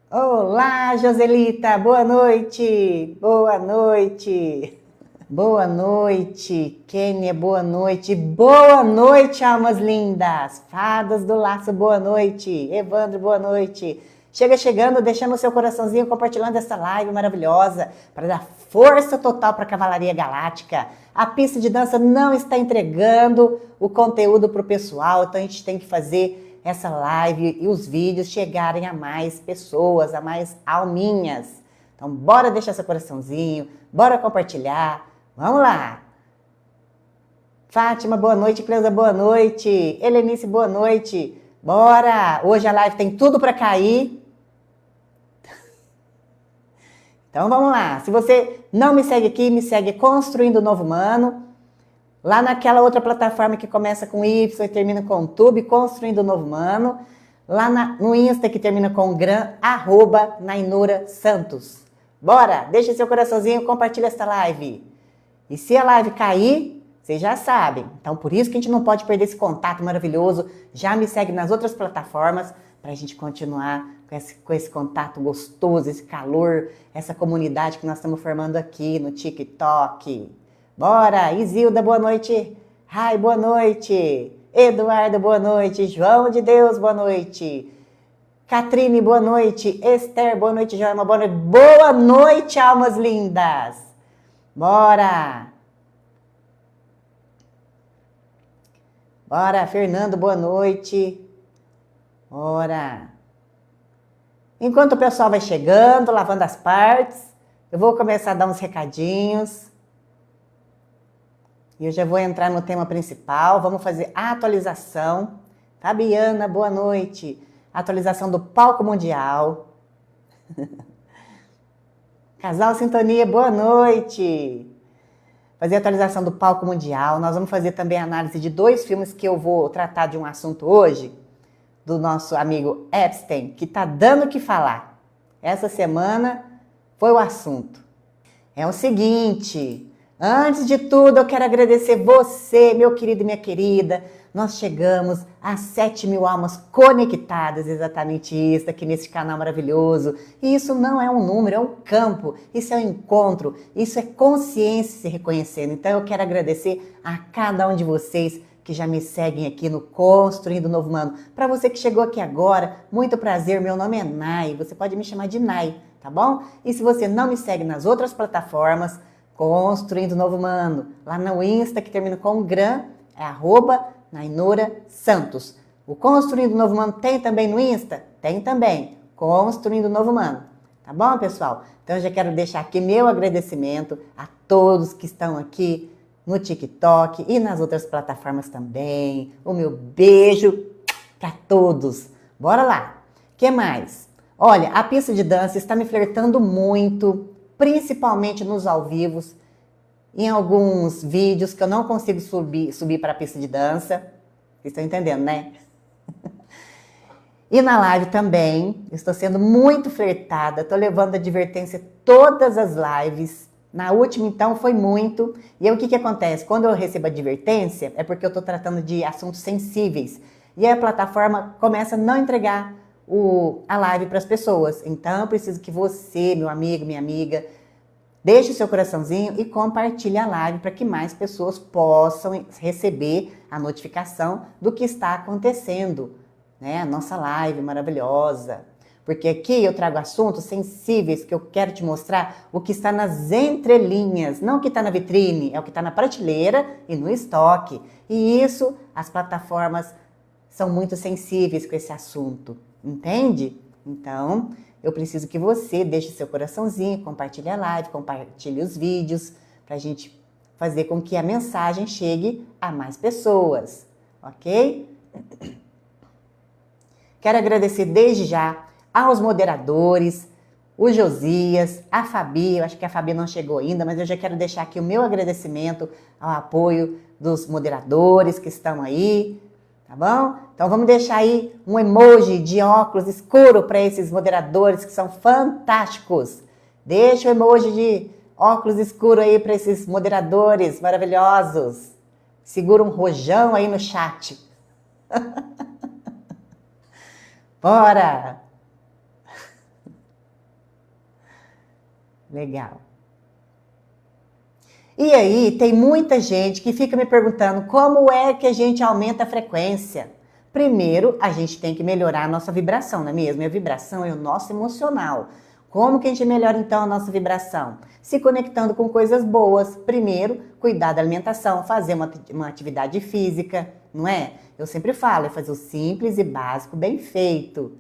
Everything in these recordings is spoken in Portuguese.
Olá, Joselita, boa noite, boa noite, boa noite, Kênia, boa noite, almas lindas, fadas do laço, boa noite, Evandro, boa noite. Chega chegando, deixando o seu coraçãozinho, compartilhando essa live maravilhosa, para dar força total para a Cavalaria Galáctica. A pista de dança não está entregando o conteúdo para o pessoal, então a gente tem que fazer essa live e os vídeos chegarem a mais pessoas, a mais alminhas. Então bora deixar seu coraçãozinho, bora compartilhar, vamos lá! Fátima, boa noite, Cleusa, boa noite, Helenice, boa noite, bora! Hoje a live tem tudo para cair. Então vamos lá, se você não me segue aqui, me segue Construindo o Novo Humano, lá naquela outra plataforma que começa com Y e termina com Tube, Construindo o Novo Humano, lá no Insta que termina com Gran, @Nainura Santos. Bora, deixa seu coraçãozinho, compartilha essa live. E se a live cair, vocês já sabem, então por isso que a gente não pode perder esse contato maravilhoso, já me segue nas outras plataformas, para a gente continuar com esse contato gostoso, esse calor, essa comunidade que nós estamos formando aqui no TikTok. Bora! Isilda, boa noite. Rai, boa noite. Eduardo, boa noite. João de Deus, boa noite. Catrine, boa noite. Esther, boa noite. Joelma, boa noite. Boa noite, almas lindas. Bora! Bora, Fernando, boa noite. Bora! Enquanto o pessoal vai chegando, lavando as partes, eu vou começar a dar uns recadinhos. E eu já vou entrar no tema principal. Vamos fazer a atualização. Fabiana, boa noite. Atualização do palco mundial. Casal Sintonia, boa noite. Fazer a atualização do palco mundial. Nós vamos fazer também a análise de 2 filmes que eu vou tratar de um assunto hoje, do nosso amigo Epstein, que tá dando o que falar. Essa semana foi o assunto. É o seguinte, antes de tudo eu quero agradecer você, meu querido e minha querida. Nós chegamos a 7.000 almas conectadas, exatamente isso, aqui nesse canal maravilhoso. E isso não é um número, é um campo, isso é um encontro, isso é consciência se reconhecendo. Então eu quero agradecer a cada um de vocês que já me seguem aqui no Construindo o Novo Humano. Para você que chegou aqui agora, muito prazer, meu nome é Nai, você pode me chamar de Nai, tá bom? E se você não me segue nas outras plataformas, Construindo o Novo Humano, lá no Insta que termina com Gran, é @Nainura Santos. O Construindo o Novo Humano tem também no Insta? Tem também, Construindo o Novo Humano. Tá bom, pessoal? Então eu já quero deixar aqui meu agradecimento a todos que estão aqui no TikTok e nas outras plataformas também. O meu beijo para todos. Bora lá. O que mais? Olha, a pista de dança está me flertando muito, principalmente nos ao vivos, em alguns vídeos que eu não consigo subir para a pista de dança. Vocês estão entendendo, né? E na live também, estou sendo muito flertada, estou levando advertência todas as lives. Na última, então, foi muito. E aí, o que acontece? Quando eu recebo advertência, é porque eu estou tratando de assuntos sensíveis. E aí a plataforma começa a não entregar a live para as pessoas. Então, eu preciso que você, meu amigo, minha amiga, deixe o seu coraçãozinho e compartilhe a live para que mais pessoas possam receber a notificação do que está acontecendo, né? A nossa live maravilhosa. Porque aqui eu trago assuntos sensíveis que eu quero te mostrar o que está nas entrelinhas, não o que está na vitrine, é o que está na prateleira e no estoque. E isso, as plataformas são muito sensíveis com esse assunto, entende? Então, eu preciso que você deixe seu coraçãozinho, compartilhe a live, compartilhe os vídeos, para a gente fazer com que a mensagem chegue a mais pessoas, ok? Quero agradecer desde já aos moderadores, o Josias, a Fabi, eu acho que a Fabi não chegou ainda, mas eu já quero deixar aqui o meu agradecimento ao apoio dos moderadores que estão aí, tá bom? Então vamos deixar aí um emoji de óculos escuro para esses moderadores que são fantásticos. Deixa o emoji de óculos escuro aí para esses moderadores maravilhosos. Segura um rojão aí no chat. Bora! Legal. E aí, tem muita gente que fica me perguntando como é que a gente aumenta a frequência. Primeiro, a gente tem que melhorar a nossa vibração, não é mesmo? E a vibração é o nosso emocional. Como que a gente melhora então a nossa vibração? Se conectando com coisas boas. Primeiro, cuidar da alimentação, fazer uma atividade física, não é? Eu sempre falo, é fazer o simples e básico bem feito,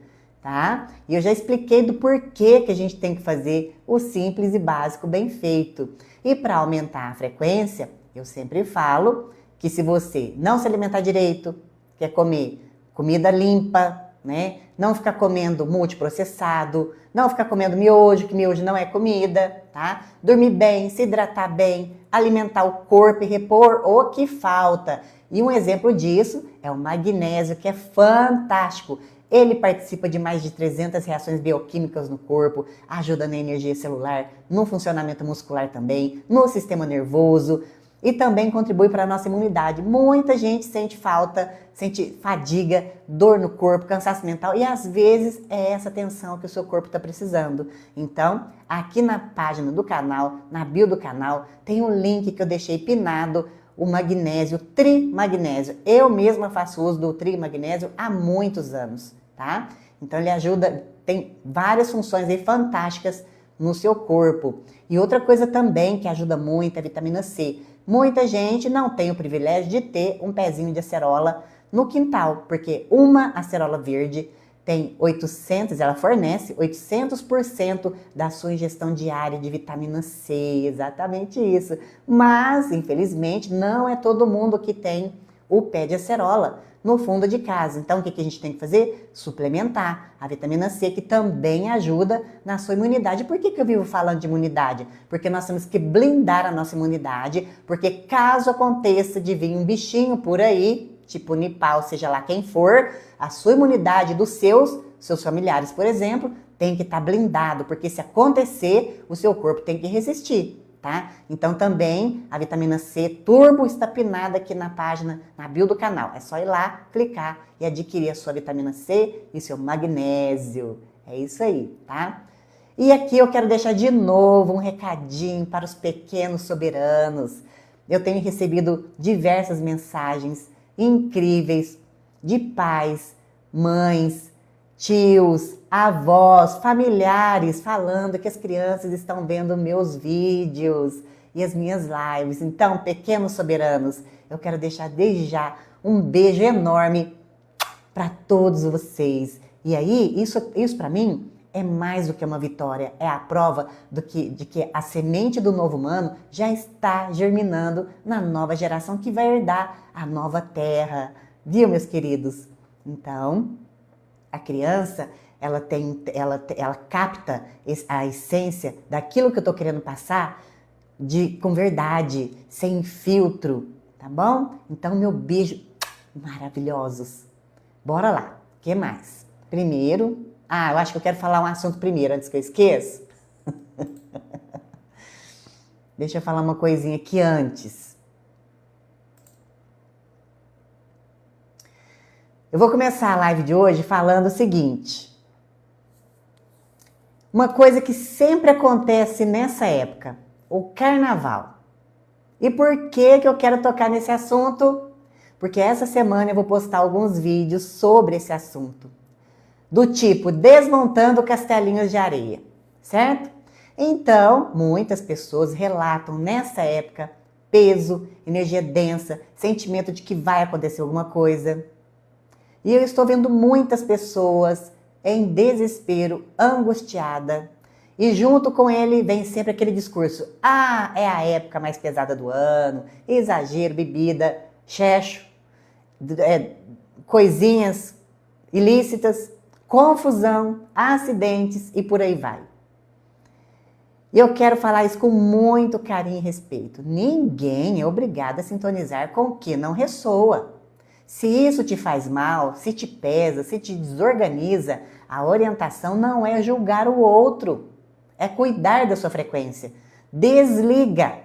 tá? E eu já expliquei do porquê que a gente tem que fazer o simples e básico bem feito. E para aumentar a frequência, eu sempre falo que se você não se alimentar direito, quer comer comida limpa, né? Não ficar comendo multiprocessado, não ficar comendo miojo, que miojo não é comida, tá? Dormir bem, se hidratar bem, alimentar o corpo e repor o que falta. E um exemplo disso é o magnésio, que é fantástico. Ele participa de mais de 300 reações bioquímicas no corpo, ajuda na energia celular, no funcionamento muscular também, no sistema nervoso e também contribui para a nossa imunidade. Muita gente sente falta, sente fadiga, dor no corpo, cansaço mental e às vezes é essa tensão que o seu corpo está precisando. Então, aqui na página do canal, na bio do canal, tem um link que eu deixei pinado, o magnésio, trimagnésio. Eu mesma faço uso do trimagnésio há muitos anos, tá? Então ele ajuda, tem várias funções aí fantásticas no seu corpo. E outra coisa também que ajuda muito é a vitamina C. Muita gente não tem o privilégio de ter um pezinho de acerola no quintal, porque uma acerola verde tem 800, ela fornece 800% da sua ingestão diária de vitamina C, exatamente isso. Mas, infelizmente, não é todo mundo que tem o pé de acerola no fundo de casa. Então, o que a gente tem que fazer? Suplementar a vitamina C, que também ajuda na sua imunidade. Por que eu vivo falando de imunidade? Porque nós temos que blindar a nossa imunidade, porque caso aconteça de vir um bichinho por aí, tipo Nipah, seja lá quem for, a sua imunidade dos seus familiares, por exemplo, tem que estar blindado, porque se acontecer, o seu corpo tem que resistir, tá? Então também a vitamina C turbo está pinada aqui na página, na bio do canal. É só ir lá, clicar e adquirir a sua vitamina C e seu magnésio. É isso aí, tá? E aqui eu quero deixar de novo um recadinho para os pequenos soberanos. Eu tenho recebido diversas mensagens incríveis de pais, mães, tios, avós, familiares falando que as crianças estão vendo meus vídeos e as minhas lives. Então, pequenos soberanos, eu quero deixar desde já um beijo enorme para todos vocês. E aí, isso para mim é mais do que uma vitória, é a prova de que a semente do novo humano já está germinando na nova geração que vai herdar a nova terra. Viu, meus queridos? Então, a criança, ela capta a essência daquilo que eu estou querendo passar com verdade, sem filtro, tá bom? Então, meu beijo maravilhosos. Bora lá, o que mais? Primeiro, eu acho que eu quero falar um assunto primeiro, antes que eu esqueça. Deixa eu falar uma coisinha aqui antes. Eu vou começar a live de hoje falando o seguinte. Uma coisa que sempre acontece nessa época, o carnaval. E por que eu quero tocar nesse assunto? Porque essa semana eu vou postar alguns vídeos sobre esse assunto. Do tipo, desmontando castelinhos de areia, certo? Então, muitas pessoas relatam nessa época peso, energia densa, sentimento de que vai acontecer alguma coisa. E eu estou vendo muitas pessoas em desespero, angustiada. E junto com ele vem sempre aquele discurso. É a época mais pesada do ano, exagero, bebida, xexo, coisinhas ilícitas, confusão, acidentes e por aí vai. E eu quero falar isso com muito carinho e respeito. Ninguém é obrigado a sintonizar com o que não ressoa. Se isso te faz mal, se te pesa, se te desorganiza, a orientação não é julgar o outro, é cuidar da sua frequência. Desliga.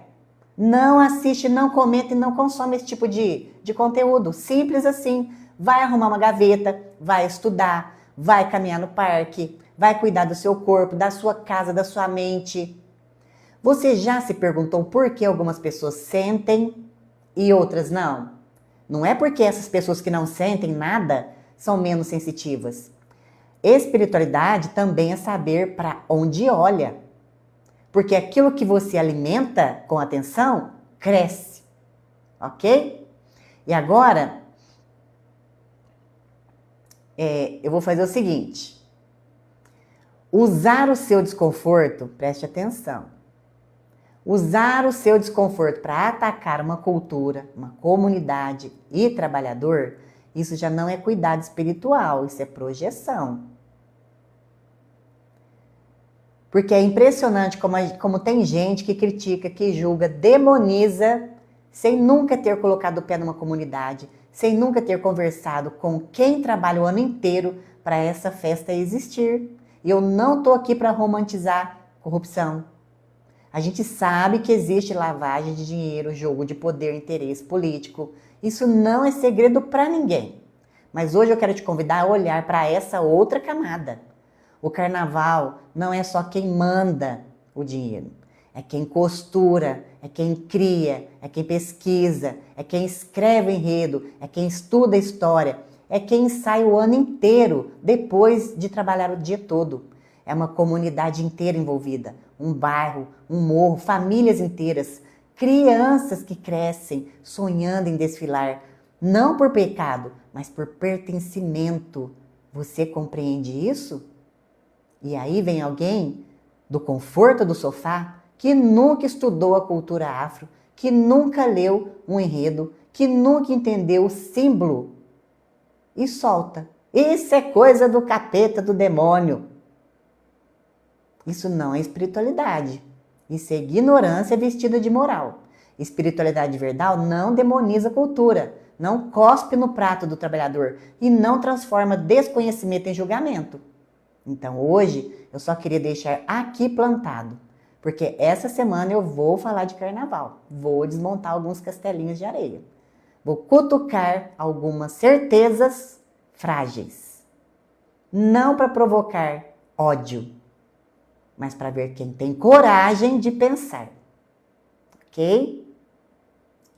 Não assiste, não comenta e não consome esse tipo de conteúdo. Simples assim. Vai arrumar uma gaveta, vai estudar, vai caminhar no parque, vai cuidar do seu corpo, da sua casa, da sua mente. Você já se perguntou por que algumas pessoas sentem e outras não? Não é porque essas pessoas que não sentem nada são menos sensitivas. Espiritualidade também é saber para onde olha. Porque aquilo que você alimenta com atenção, cresce. Ok? E agora, eu vou fazer o seguinte. Usar o seu desconforto, preste atenção. Usar o seu desconforto para atacar uma cultura, uma comunidade e trabalhador, isso já não é cuidado espiritual, isso é projeção. Porque é impressionante como tem gente que critica, que julga, demoniza, sem nunca ter colocado o pé numa comunidade, sem nunca ter conversado com quem trabalha o ano inteiro para essa festa existir. E eu não estou aqui para romantizar corrupção. A gente sabe que existe lavagem de dinheiro, jogo de poder, interesse político. Isso não é segredo para ninguém. Mas hoje eu quero te convidar a olhar para essa outra camada. O carnaval não é só quem manda o dinheiro. É quem costura, é quem cria, é quem pesquisa, é quem escreve o enredo, é quem estuda a história, é quem sai o ano inteiro depois de trabalhar o dia todo. É uma comunidade inteira envolvida, um bairro, um morro, famílias inteiras, crianças que crescem sonhando em desfilar, não por pecado, mas por pertencimento. Você compreende isso? E aí vem alguém do conforto do sofá que nunca estudou a cultura afro, que nunca leu um enredo, que nunca entendeu o símbolo e solta. Isso é coisa do capeta, do demônio. Isso não é espiritualidade. Isso é ignorância vestida de moral. Espiritualidade verdade não demoniza a cultura, não cospe no prato do trabalhador e não transforma desconhecimento em julgamento. Então hoje eu só queria deixar aqui plantado, porque essa semana eu vou falar de carnaval, vou desmontar alguns castelinhos de areia, vou cutucar algumas certezas frágeis, não para provocar ódio, mas para ver quem tem coragem de pensar, ok?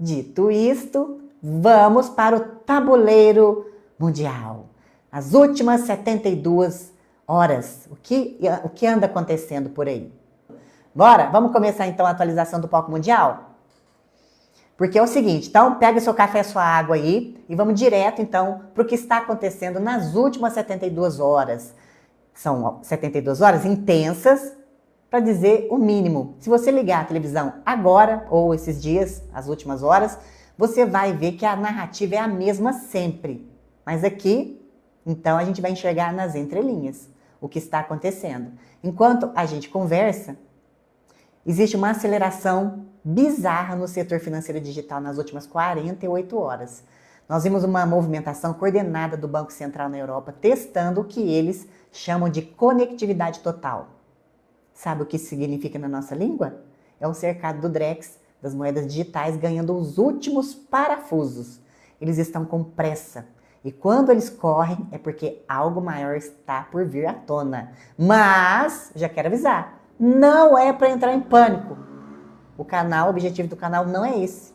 Dito isto, vamos para o tabuleiro mundial, as últimas 72 horas, o que anda acontecendo por aí? Bora? Vamos começar então a atualização do palco mundial? Porque é o seguinte, então pega seu café e sua água aí e vamos direto então para o que está acontecendo nas últimas 72 horas. São 72 horas intensas, para dizer o mínimo. Se você ligar a televisão agora ou esses dias, as últimas horas, você vai ver que a narrativa é a mesma sempre. Mas aqui, então a gente vai enxergar nas entrelinhas o que está acontecendo. Enquanto a gente conversa, existe uma aceleração bizarra no setor financeiro digital nas últimas 48 horas. Nós vimos uma movimentação coordenada do Banco Central na Europa, testando o que eles chamam de conectividade total. Sabe o que isso significa na nossa língua? É o cercado do Drex, das moedas digitais, ganhando os últimos parafusos. Eles estão com pressa. E quando eles correm, é porque algo maior está por vir à tona. Mas, já quero avisar, não é para entrar em pânico. O objetivo do canal não é esse.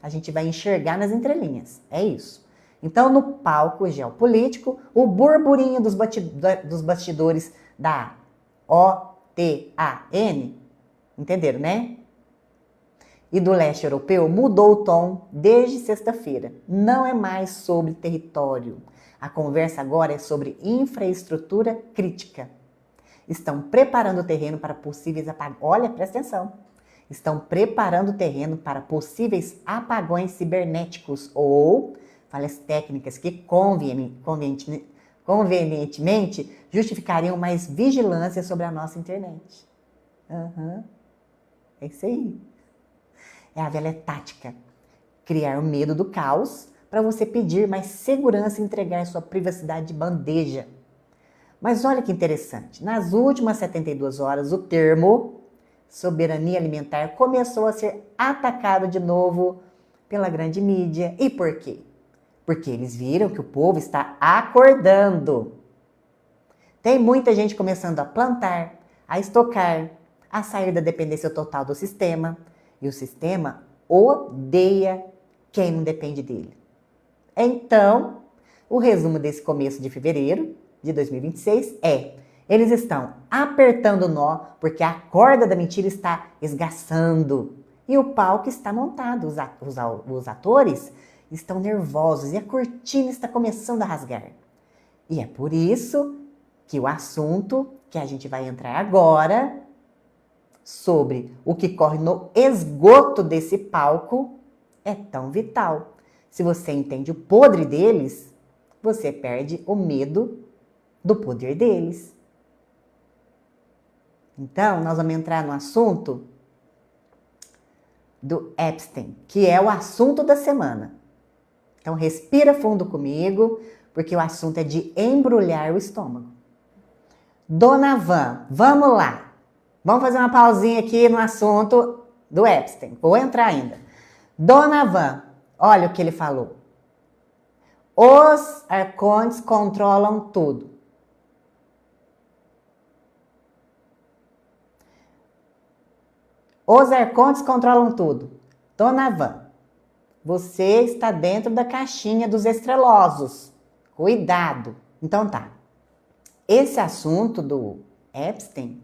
A gente vai enxergar nas entrelinhas. É isso. Então, no palco geopolítico, o burburinho dos bastidores da OTAN, entenderam, né? E do leste europeu mudou o tom desde sexta-feira. Não é mais sobre território. A conversa agora é sobre infraestrutura crítica. Estão preparando o terreno para possíveis apagões. Olha, presta atenção. Estão preparando o terreno para possíveis apagões cibernéticos ou falhas técnicas que convenientemente justificariam mais vigilância sobre a nossa internet. É isso aí. É a velha tática. Criar o medo do caos para você pedir mais segurança e entregar sua privacidade de bandeja. Mas olha que interessante. Nas últimas 72 horas, o termo soberania alimentar começou a ser atacado de novo pela grande mídia. E por quê? Porque eles viram que o povo está acordando. Tem muita gente começando a plantar, a estocar, a sair da dependência total do sistema. E o sistema odeia quem não depende dele. Então, o resumo desse começo de fevereiro de 2026 é: eles estão apertando o nó porque a corda da mentira está esgaçando. E o palco está montado, os atores estão nervosos e a cortina está começando a rasgar. E é por isso que o assunto que a gente vai entrar agora, sobre o que corre no esgoto desse palco, é tão vital. Se você entende o podre deles, você perde o medo do poder deles. Então, nós vamos entrar no assunto do Epstein, que é o assunto da semana. Então, respira fundo comigo, porque o assunto é de embrulhar o estômago. Dona Van, vamos lá. Vamos fazer uma pausinha aqui no assunto do Epstein. Vou entrar ainda. Dona Van, olha o que ele falou. Os arcontes controlam tudo. Os arcontes controlam tudo. Dona Van, você está dentro da caixinha dos estrelosos. Cuidado. Então tá. Esse assunto do Epstein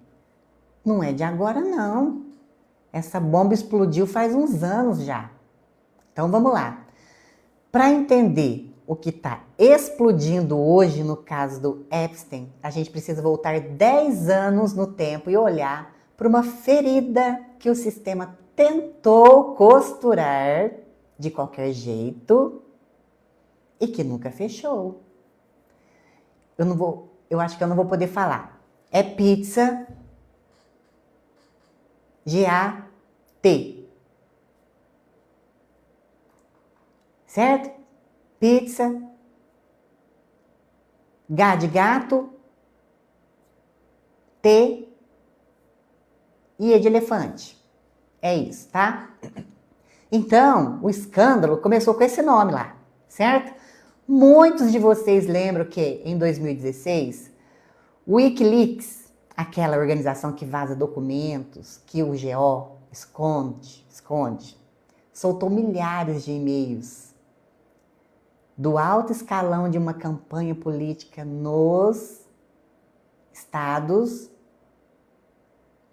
não é de agora, não. Essa bomba explodiu faz uns anos já. Então vamos lá. Para entender o que está explodindo hoje no caso do Epstein, a gente precisa voltar 10 anos no tempo e olhar para uma ferida que o sistema tentou costurar de qualquer jeito e que nunca fechou. Eu acho que eu não vou poder falar. É pizza G-A-T. Certo? Pizza. G de gato. T. E E de elefante. É isso, tá? Então, o escândalo começou com esse nome lá, certo? Muitos de vocês lembram que em 2016, o Wikileaks, aquela organização que vaza documentos, que o GO esconde, soltou milhares de e-mails do alto escalão de uma campanha política nos Estados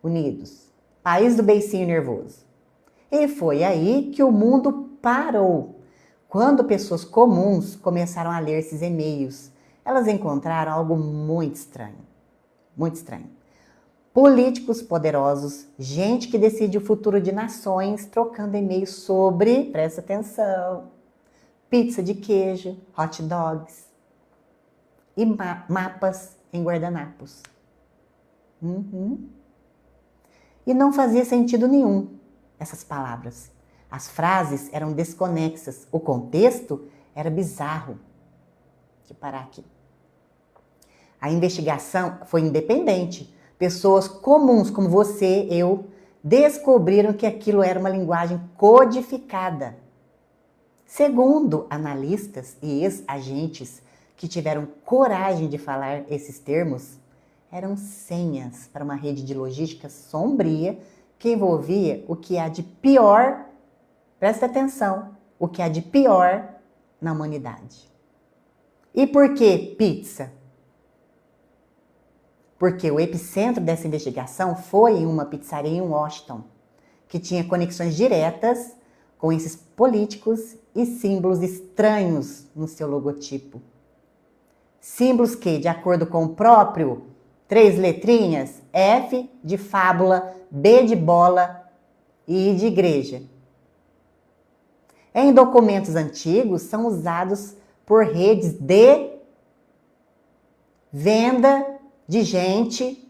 Unidos, país do beicinho nervoso. E foi aí que o mundo parou. Quando pessoas comuns começaram a ler esses e-mails, elas encontraram algo muito estranho. Muito estranho. Políticos poderosos, gente que decide o futuro de nações, trocando e-mails sobre, presta atenção, pizza de queijo, hot dogs e mapas em guardanapos. E não fazia sentido nenhum essas palavras. As frases eram desconexas, o contexto era bizarro. Deixa eu parar aqui. A investigação foi independente. Pessoas comuns como você, eu, descobriram que aquilo era uma linguagem codificada. Segundo analistas e ex-agentes que tiveram coragem de falar esses termos, eram senhas para uma rede de logística sombria que envolvia o que há de pior, presta atenção, o que há de pior na humanidade. E por que pizza? Porque o epicentro dessa investigação foi em uma pizzaria em Washington, que tinha conexões diretas com esses políticos e símbolos estranhos no seu logotipo. Símbolos que, de acordo com o próprio 3 letrinhas, F de fábula, B de bola e I de igreja. Em documentos antigos, são usados por redes de venda de gente,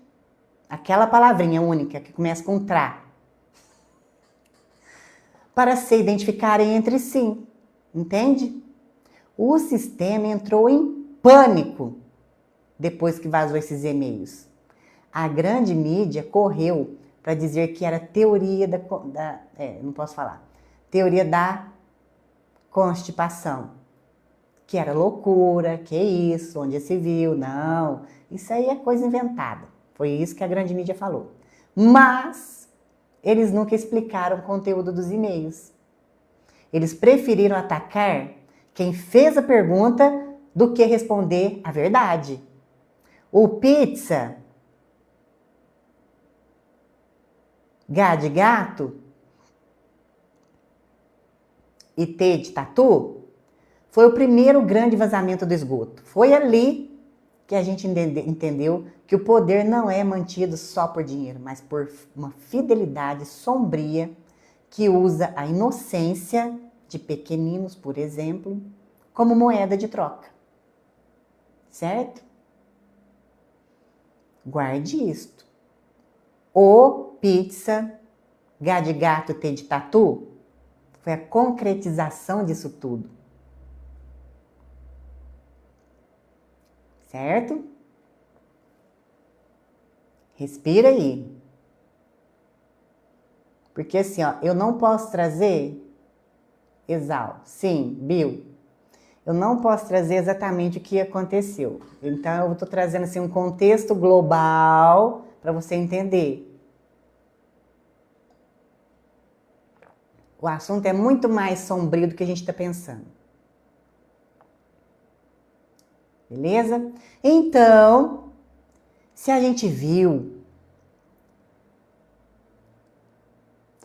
aquela palavrinha única que começa com tra, para se identificarem entre si, entende? O sistema entrou em pânico depois que vazou esses e-mails. A grande mídia correu para dizer que era teoria teoria da constipação, que era loucura, que isso, onde se viu, não, isso aí é coisa inventada. Foi isso que a grande mídia falou. Mas eles nunca explicaram o conteúdo dos e-mails. Eles preferiram atacar quem fez a pergunta do que responder a verdade. O pizza, G de gato e T de tatu, foi o primeiro grande vazamento do esgoto. Foi ali que a gente entendeu que o poder não é mantido só por dinheiro, mas por uma fidelidade sombria que usa a inocência de pequeninos, por exemplo, como moeda de troca. Certo? Guarde isto. O pizza, G de gato, T de tatu, foi a concretização disso tudo. Certo? Respira aí. Porque assim, ó, eu não posso trazer, Exal, sim, Bill, eu não posso trazer exatamente o que aconteceu. Então, eu estou trazendo assim, um contexto global para você entender. O assunto é muito mais sombrio do que a gente está pensando. Beleza? Então, se a gente viu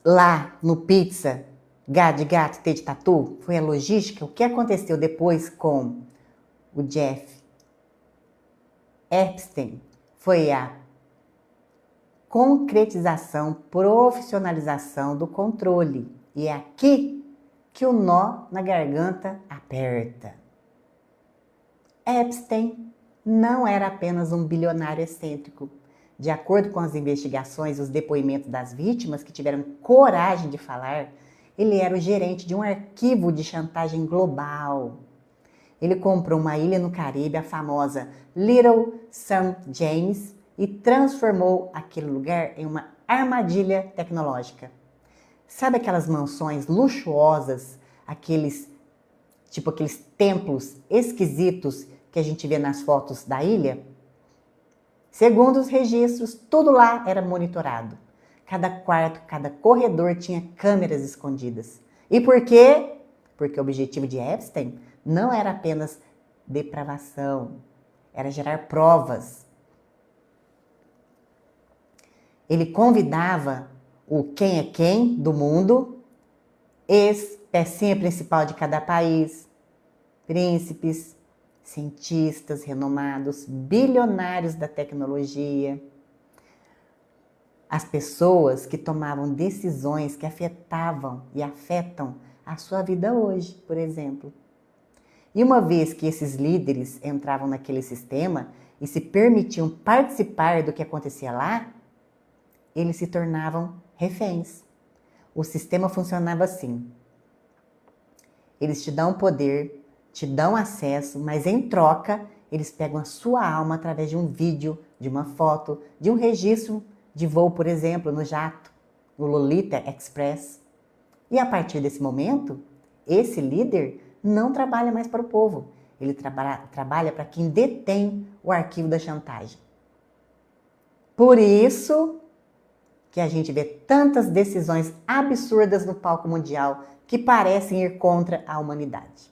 lá no pizza, G de gato, T de tatu, foi a logística, o que aconteceu depois com o Jeff Epstein foi a concretização, profissionalização do controle. E é aqui que o nó na garganta aperta. Epstein não era apenas um bilionário excêntrico. De acordo com as investigações e os depoimentos das vítimas que tiveram coragem de falar, ele era o gerente de um arquivo de chantagem global. Ele comprou uma ilha no Caribe, a famosa Little St. James, e transformou aquele lugar em uma armadilha tecnológica. Sabe aquelas mansões luxuosas, aqueles templos esquisitos que a gente vê nas fotos da ilha? Segundo os registros, tudo lá era monitorado. Cada quarto, cada corredor tinha câmeras escondidas. E por quê? Porque o objetivo de Epstein não era apenas depravação, era gerar provas. Ele convidava o quem é quem do mundo, ex-pecinha principal de cada país, príncipes, cientistas renomados, bilionários da tecnologia, as pessoas que tomavam decisões que afetavam e afetam a sua vida hoje, por exemplo. E uma vez que esses líderes entravam naquele sistema e se permitiam participar do que acontecia lá, eles se tornavam reféns. O sistema funcionava assim. Eles te dão poder, te dão acesso, mas em troca, eles pegam a sua alma através de um vídeo, de uma foto, de um registro de voo, por exemplo, no jato, no Lolita Express. E a partir desse momento, esse líder não trabalha mais para o povo. Ele trabalha para quem detém o arquivo da chantagem. Por isso que a gente vê tantas decisões absurdas no palco mundial que parecem ir contra a humanidade.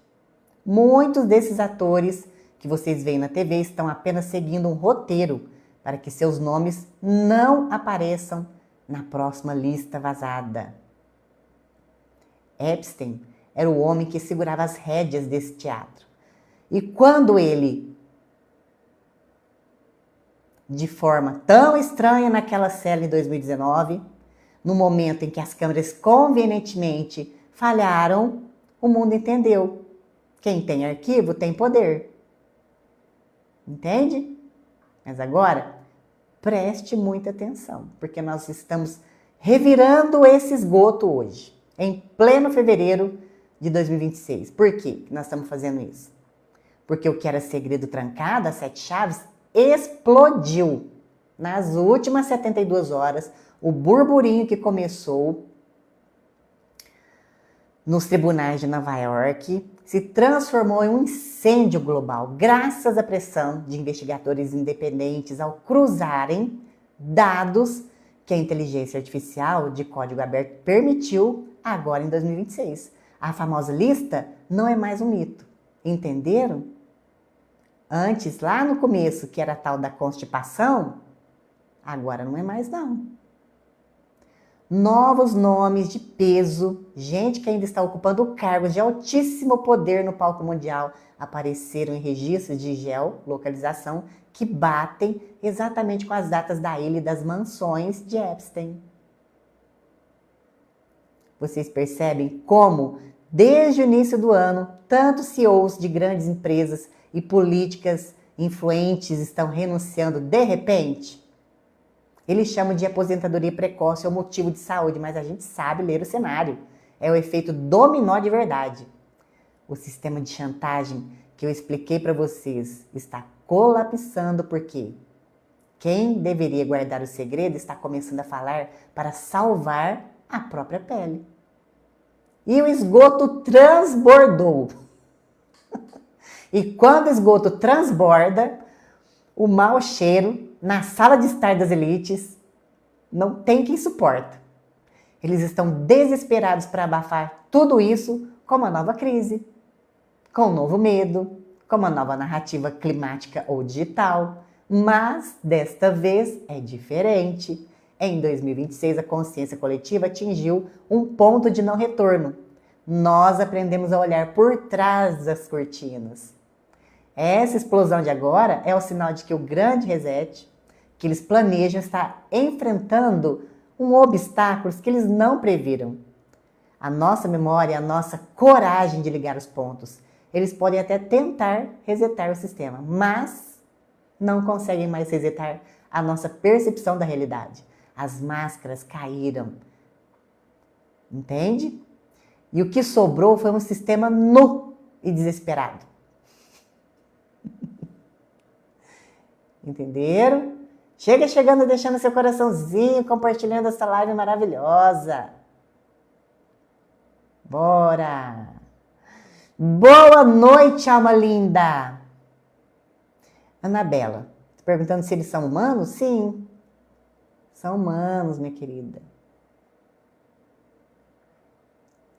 Muitos desses atores que vocês veem na TV estão apenas seguindo um roteiro para que seus nomes não apareçam na próxima lista vazada. Epstein era o homem que segurava as rédeas desse teatro. E quando ele, de forma tão estranha naquela cela em 2019, no momento em que as câmeras convenientemente falharam, o mundo entendeu. Quem tem arquivo tem poder. Entende? Mas agora, preste muita atenção, porque nós estamos revirando esse esgoto hoje, em pleno fevereiro de 2026. Por que nós estamos fazendo isso? Porque o que era segredo trancado, as 7 chaves, explodiu. Nas últimas 72 horas, o burburinho que começou nos tribunais de Nova York se transformou em um incêndio global, graças à pressão de investigadores independentes ao cruzarem dados que a inteligência artificial de código aberto permitiu agora em 2026. A famosa lista não é mais um mito. Entenderam? Antes, lá no começo, que era a tal da constipação, agora não é mais não. Novos nomes de peso, gente que ainda está ocupando cargos de altíssimo poder no palco mundial, apareceram em registros de geolocalização que batem exatamente com as datas da ilha e das mansões de Epstein. Vocês percebem como, desde o início do ano, tantos CEOs de grandes empresas e políticas influentes estão renunciando de repente? Eles chamam de aposentadoria precoce ou motivo de saúde, mas a gente sabe ler o cenário. É o efeito dominó de verdade. O sistema de chantagem que eu expliquei para vocês está colapsando porque quem deveria guardar o segredo está começando a falar para salvar a própria pele. E o esgoto transbordou. E quando o esgoto transborda, o mau cheiro na sala de estar das elites não tem quem suporta. Eles estão desesperados para abafar tudo isso com uma nova crise, com um novo medo, com uma nova narrativa climática ou digital. Mas, desta vez, é diferente. Em 2026, a consciência coletiva atingiu um ponto de não retorno. Nós aprendemos a olhar por trás das cortinas. Essa explosão de agora é o sinal de que o grande reset que eles planejam está enfrentando um obstáculo que eles não previram. A nossa memória, a nossa coragem de ligar os pontos. Eles podem até tentar resetar o sistema, mas não conseguem mais resetar a nossa percepção da realidade. As máscaras caíram. Entende? E o que sobrou foi um sistema nu e desesperado. Entenderam? Chega chegando, deixando seu coraçãozinho, compartilhando essa live maravilhosa. Bora! Boa noite, alma linda! Anabela, perguntando se eles são humanos? Sim, são humanos, minha querida.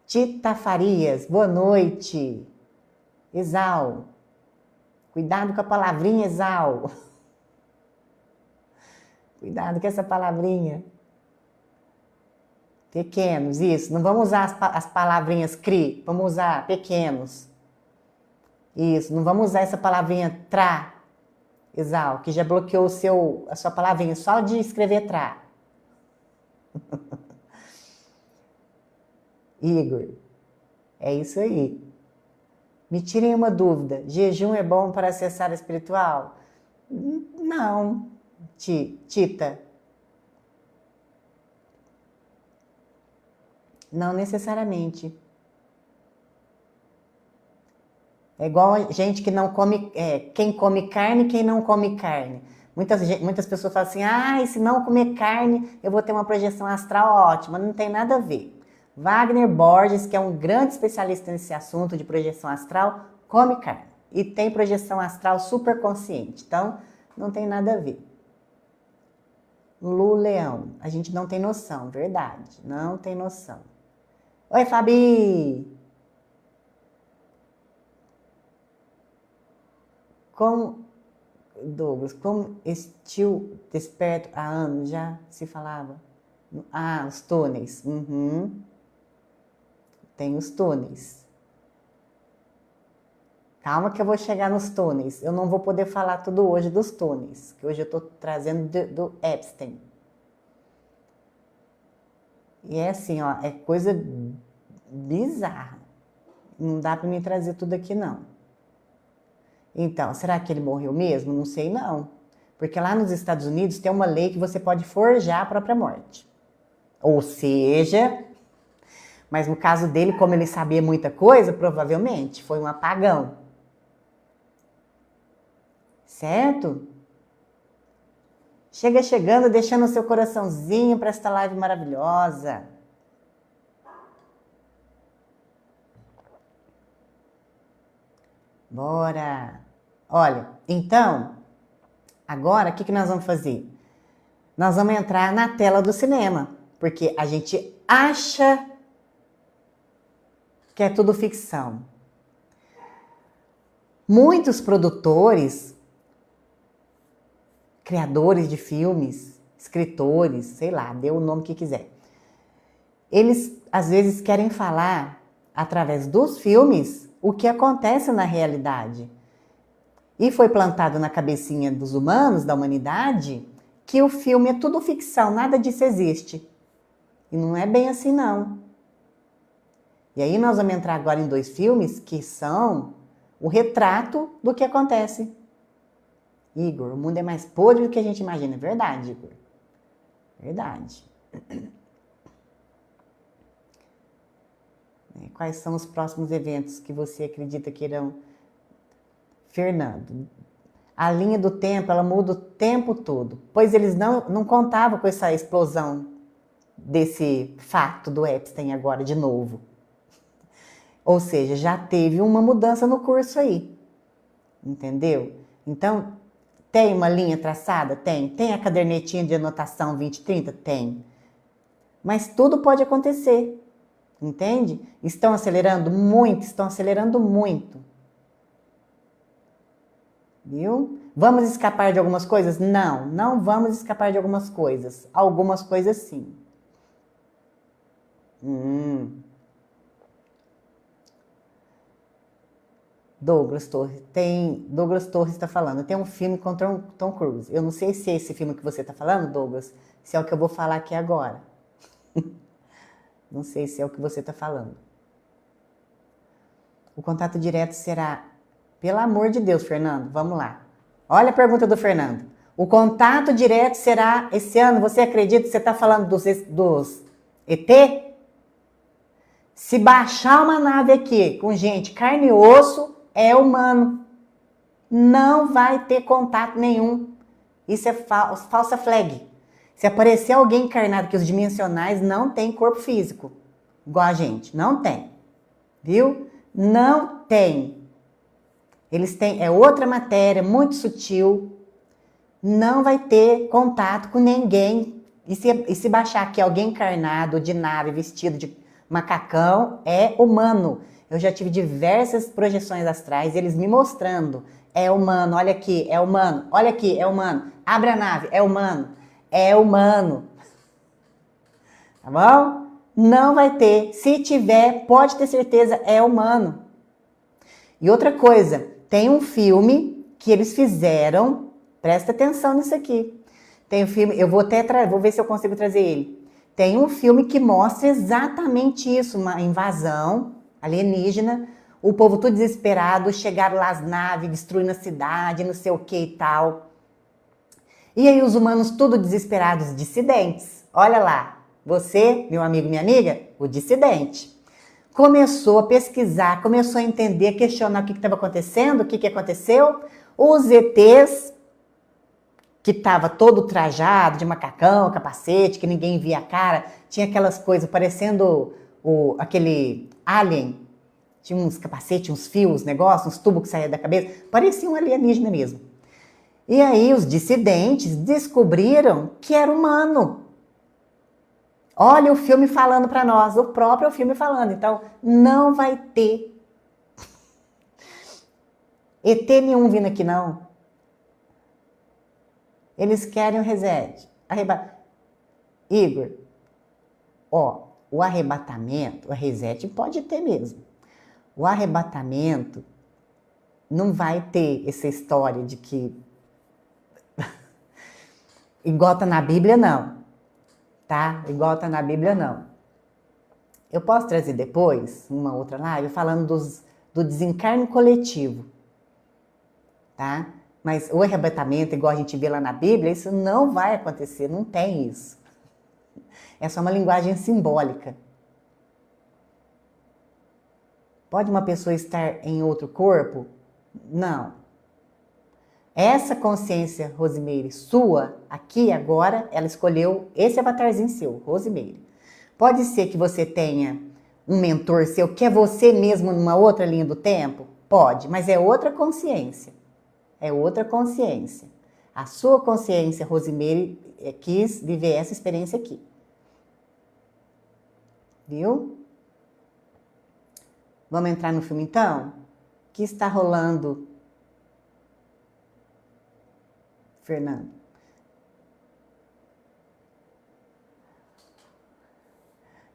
Tita Farias, boa noite. Exal, cuidado com a palavrinha Exal. Cuidado com essa palavrinha. Pequenos, isso. Não vamos usar as palavrinhas cri, vamos usar pequenos. Isso, não vamos usar essa palavrinha tra, Exal, que já bloqueou a sua palavrinha só de escrever tra. Igor, é isso aí. Me tirem uma dúvida. Jejum é bom para acessar a espiritual? Não, Tita. Não necessariamente. É igual a gente que não come, quem come carne, quem não come carne. Muitas pessoas falam assim, se não comer carne, eu vou ter uma projeção astral ótima. Não tem nada a ver. Wagner Borges, que é um grande especialista nesse assunto de projeção astral, come carne. E tem projeção astral super consciente. Então, não tem nada a ver. Lu Leão, a gente não tem noção, verdade. Não tem noção. Oi, Fabi! Douglas, como estiu desperto há anos já se falava? Os túneis. Uhum. Tem os túneis. Calma que eu vou chegar nos túneis. Eu não vou poder falar tudo hoje dos túneis, que hoje eu estou trazendo do Epstein. E é assim, ó, é coisa bizarra. Não dá para me trazer tudo aqui, não. Então, será que ele morreu mesmo? Não sei, não. Porque lá nos Estados Unidos tem uma lei que você pode forjar a própria morte. Ou seja, mas no caso dele, como ele sabia muita coisa, provavelmente foi um apagão. Certo? Chega chegando, deixando o seu coraçãozinho para esta live maravilhosa. Bora! Olha, então, agora o que nós vamos fazer? nós vamos entrar na tela do cinema, porque a gente acha que é tudo ficção. Muitos produtores, criadores de filmes, escritores, sei lá, dê o nome que quiser. Eles, às vezes, querem falar, através dos filmes, o que acontece na realidade. E foi plantado na cabecinha dos humanos, da humanidade, que o filme é tudo ficção, nada disso existe. E não é bem assim, não. E aí nós vamos entrar agora em 2 filmes que são o retrato do que acontece. Igor, o mundo é mais podre do que a gente imagina. É verdade, Igor. Verdade. Quais são os próximos eventos que você acredita que irão... Fernando, a linha do tempo, ela muda o tempo todo, pois eles não contavam com essa explosão desse fato do Epstein agora de novo. Ou seja, já teve uma mudança no curso aí, entendeu? Então, tem uma linha traçada? Tem. Tem a cadernetinha de anotação 2030? Tem. Mas tudo pode acontecer, entende? Estão acelerando muito, estão acelerando muito. Viu? Vamos escapar de algumas coisas? Não, não vamos escapar de algumas coisas. Algumas coisas sim. Douglas Torres está falando, tem um filme com Tom Cruise. Eu não sei se é esse filme que você está falando, Douglas, se é o que eu vou falar aqui agora. Não sei se é o que você está falando. O contato direto será... Pelo amor de Deus, Fernando, vamos lá. Olha a pergunta do Fernando. O contato direto será esse ano? Você acredita que você está falando dos ET? Se baixar uma nave aqui com gente, carne e osso, é humano. Não vai ter contato nenhum. Isso é falsa flag. Se aparecer alguém encarnado, que os dimensionais não têm corpo físico, igual a gente, não tem. Viu? Não tem. Eles têm, é outra matéria, muito sutil, não vai ter contato com ninguém. E se baixar aqui alguém encarnado, de nave, vestido de macacão, é humano. Eu já tive diversas projeções astrais, eles me mostrando, é humano, olha aqui, é humano, olha aqui, é humano, abre a nave, é humano, é humano. Tá bom? Não vai ter. Se tiver, pode ter certeza, é humano. E outra coisa, tem um filme que eles fizeram, presta atenção nisso aqui. Tem um filme, eu vou ver se eu consigo trazer ele. Tem um filme que mostra exatamente isso, uma invasão alienígena, o povo todo desesperado, chegaram lá as naves, destruindo a cidade, não sei o que e tal. E aí os humanos tudo desesperados, dissidentes. Olha lá, você, meu amigo, minha amiga, o dissidente. Começou a pesquisar, começou a entender, questionar o que estava acontecendo, o que aconteceu. Os ETs, que estava todo trajado, de macacão, capacete, que ninguém via a cara, tinha aquelas coisas parecendo aquele alien, tinha uns capacetes, uns fios, negócios, uns tubos que saíam da cabeça, parecia um alienígena mesmo. E aí os dissidentes descobriram que era humano. Olha o filme falando para nós, o próprio filme falando. Então, não vai ter ET nenhum vindo aqui, não. Eles querem o reset. Igor, ó, o arrebatamento, o reset pode ter mesmo. O arrebatamento não vai ter essa história de que... igual tá na Bíblia, não. Tá? Igual tá na Bíblia, não. Eu posso trazer depois, uma outra live, falando do desencarne coletivo. Tá? Mas o arrebatamento, igual a gente vê lá na Bíblia, isso não vai acontecer, não tem isso. É só uma linguagem simbólica. Pode uma pessoa estar em outro corpo? Não. Essa consciência, Rosimeire, sua, aqui agora, ela escolheu esse avatarzinho seu, Rosimeire. Pode ser que você tenha um mentor seu, que é você mesmo numa outra linha do tempo? Pode, mas é outra consciência. É outra consciência. A sua consciência, Rosimeire, quis viver essa experiência aqui. Viu? Vamos entrar no filme então? O que está rolando, Fernando?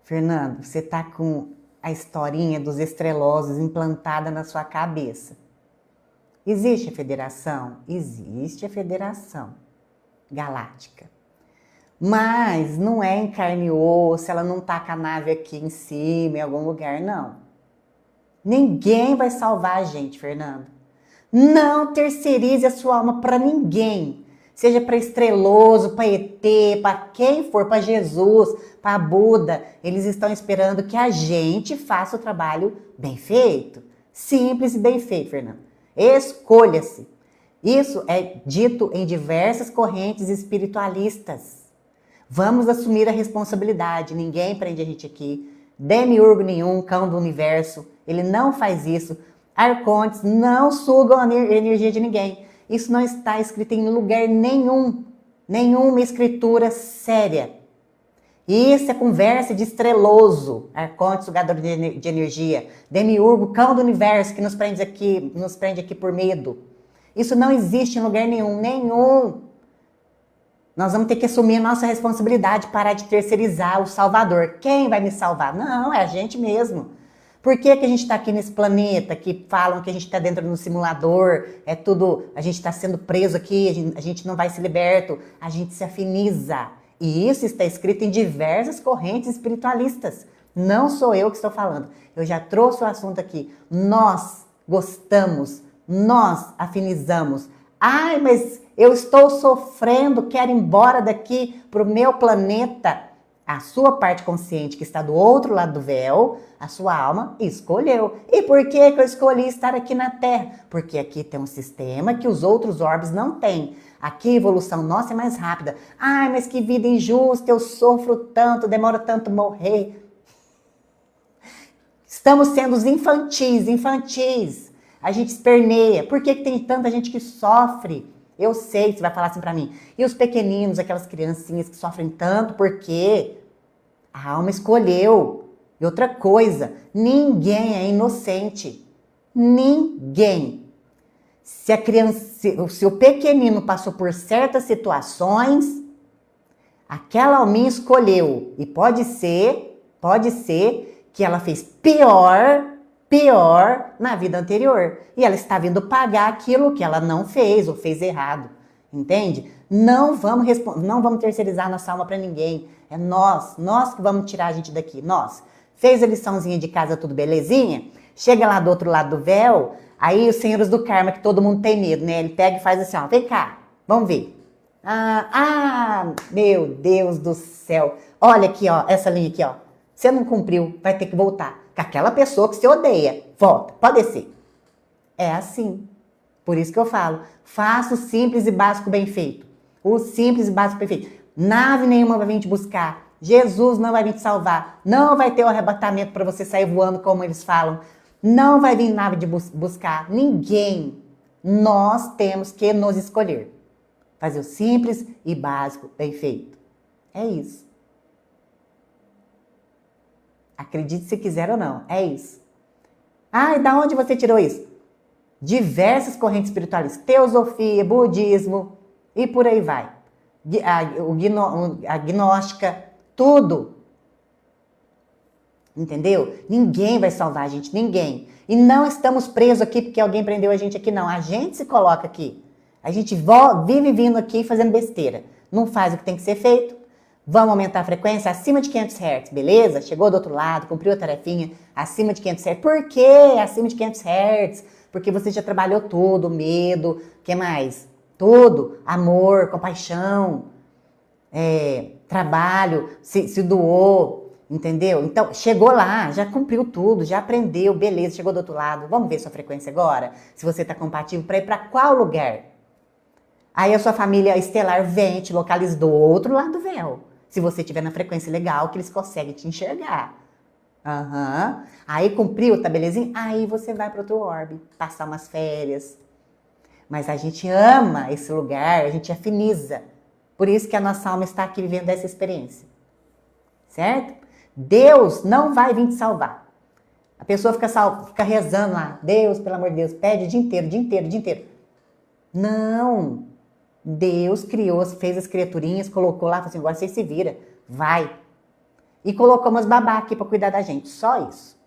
Fernando, você está com a historinha dos estrelosos implantada na sua cabeça. Existe a federação? Existe a federação galáctica. Mas não é em carne e osso, ela não está com a nave aqui em cima, em algum lugar, não. Ninguém vai salvar a gente, Fernando. Não terceirize a sua alma para ninguém. Seja para estreloso, para ET, para quem for, para Jesus, para Buda. Eles estão esperando que a gente faça o trabalho bem feito. Simples e bem feito, Fernando. Escolha-se. Isso é dito em diversas correntes espiritualistas. Vamos assumir a responsabilidade. Ninguém prende a gente aqui. Demiurgo nenhum, cão do universo. Ele não faz isso. Arcontes não sugam a energia de ninguém. Isso não está escrito em lugar nenhum. Nenhuma escritura séria. Isso é conversa de estreloso. Arconte, sugador de energia. Demiurgo, cão do universo, que nos prende aqui por medo. Isso não existe em lugar nenhum. Nenhum. Nós vamos ter que assumir a nossa responsabilidade, parar de terceirizar o Salvador. Quem vai me salvar? Não, é a gente mesmo. Por que a gente está aqui nesse planeta, que falam que a gente está dentro de um simulador, é tudo, a gente está sendo preso aqui, a gente não vai ser liberto, a gente se afiniza. E isso está escrito em diversas correntes espiritualistas. Não sou eu que estou falando. Eu já trouxe o assunto aqui. Nós gostamos, nós afinizamos. Ai, mas eu estou sofrendo, quero ir embora daqui para o meu planeta. A sua parte consciente que está do outro lado do véu, a sua alma escolheu. E por que eu escolhi estar aqui na Terra? Porque aqui tem um sistema que os outros orbes não têm. Aqui a evolução nossa é mais rápida. Ai, mas que vida injusta, eu sofro tanto, demora tanto morrer. Estamos sendo os infantis. A gente esperneia. Por que tem tanta gente que sofre? Eu sei, você vai falar assim pra mim. E os pequeninos, aquelas criancinhas que sofrem tanto, porque a alma escolheu. E outra coisa, ninguém é inocente. Ninguém. Se o pequenino passou por certas situações, aquela alminha escolheu. E pode ser que ela fez pior na vida anterior. E ela está vindo pagar aquilo que ela não fez ou fez errado. Entende? Não vamos terceirizar nossa alma para ninguém. É nós que vamos tirar a gente daqui. Nós. Fez a liçãozinha de casa, tudo belezinha? Chega lá do outro lado do véu, aí os senhores do karma, que todo mundo tem medo, né? Ele pega e faz assim, ó, vem cá, vamos ver. Meu Deus do céu. Olha aqui, ó, essa linha aqui, ó. Você não cumpriu, vai ter que voltar. Com aquela pessoa que você odeia. Volta, pode descer. É assim. Por isso que eu falo, faça o simples e básico bem feito. O simples e básico bem feito. Nave nenhuma vai vir te buscar. Jesus não vai vir te salvar. Não vai ter o arrebatamento para você sair voando, como eles falam. Não vai vir nave de buscar. Ninguém. Nós temos que nos escolher. Fazer o simples e básico bem feito. É isso. Acredite se quiser ou não. É isso. E da onde você tirou isso? Diversas correntes espirituais. Teosofia, budismo e por aí vai. A gnóstica, tudo. Entendeu? Ninguém vai salvar a gente, ninguém. E não estamos presos aqui porque alguém prendeu a gente aqui, não. A gente se coloca aqui. A gente vive vindo aqui fazendo besteira. Não faz o que tem que ser feito. Vamos aumentar a frequência acima de 500 Hz, beleza? Chegou do outro lado, cumpriu a tarefinha, acima de 500 Hz. Por quê acima de 500 Hz? Porque você já trabalhou tudo, medo, o que mais? Tudo, amor, compaixão, trabalho, se doou, entendeu? Então, chegou lá, já cumpriu tudo, já aprendeu, beleza, chegou do outro lado. Vamos ver sua frequência agora? Se você está compatível para ir para qual lugar? Aí a sua família estelar vem, te localiza do outro lado do véu. Se você estiver na frequência legal, que eles conseguem te enxergar. Aí cumpriu, tá belezinha? Aí você vai para outro orbe, passar umas férias. Mas a gente ama esse lugar, a gente afiniza. Por isso que a nossa alma está aqui vivendo essa experiência. Certo? Deus não vai vir te salvar. A pessoa fica rezando lá, Deus, pelo amor de Deus, pede o dia inteiro, dia inteiro, dia inteiro. Não. Deus criou, fez as criaturinhas, colocou lá, falou assim, agora você se vira, vai. E colocou umas babá aqui para cuidar da gente, só isso.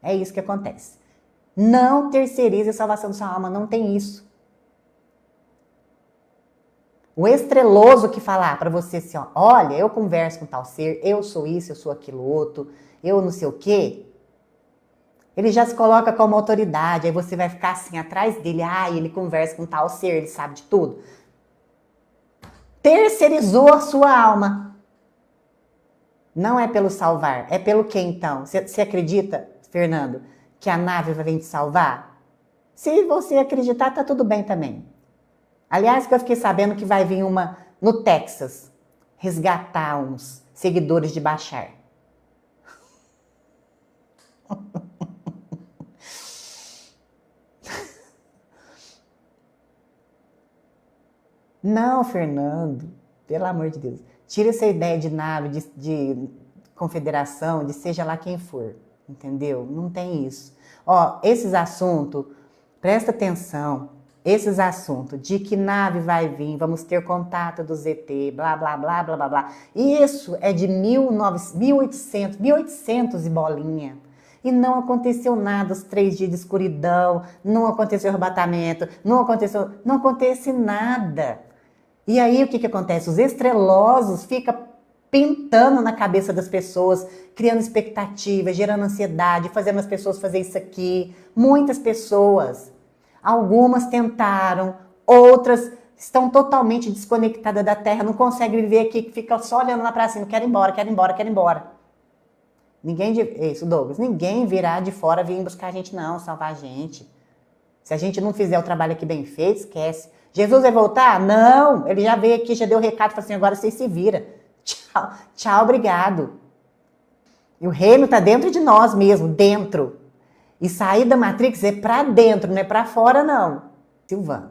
É isso que acontece. Não terceirize a salvação da sua alma, não tem isso. O estreloso que falar para você assim, ó, olha, eu converso com tal ser, eu sou isso, eu sou aquilo outro, eu não sei o quê. Ele já se coloca como autoridade, aí você vai ficar assim atrás dele, ele conversa com tal ser, ele sabe de tudo. Terceirizou a sua alma. Não é pelo salvar, é pelo que então? Você acredita, Fernando, que a nave vai vir te salvar? Se você acreditar, tá tudo bem também. Aliás, que eu fiquei sabendo que vai vir uma no Texas resgatar uns seguidores de Bashar. Não, Fernando, pelo amor de Deus. Tira essa ideia de nave, de confederação, de seja lá quem for, entendeu? Não tem isso. Ó, esses assuntos, presta atenção, esses assuntos de que nave vai vir, vamos ter contato do ZT, blá, blá, blá, blá, blá, blá. Isso é de 1800 e bolinha. E não aconteceu nada, os 3 dias de escuridão, não aconteceu arrebatamento, não acontece nada. E aí o que acontece? Os estrelosos ficam pintando na cabeça das pessoas, criando expectativas, gerando ansiedade, fazendo as pessoas fazer isso aqui. Muitas pessoas, algumas tentaram, outras estão totalmente desconectadas da Terra, não conseguem viver aqui, ficam só olhando lá para cima, quero ir embora, quero ir embora, quero ir embora. Isso, Douglas, ninguém virá de fora vir buscar a gente não, salvar a gente. Se a gente não fizer o trabalho aqui bem feito, esquece. Jesus vai voltar? Não, ele já veio aqui, já deu o recado, falou assim, agora vocês se viram. Tchau, tchau, obrigado. E o reino está dentro de nós mesmo, dentro. E sair da Matrix é para dentro, não é para fora não. Silvana,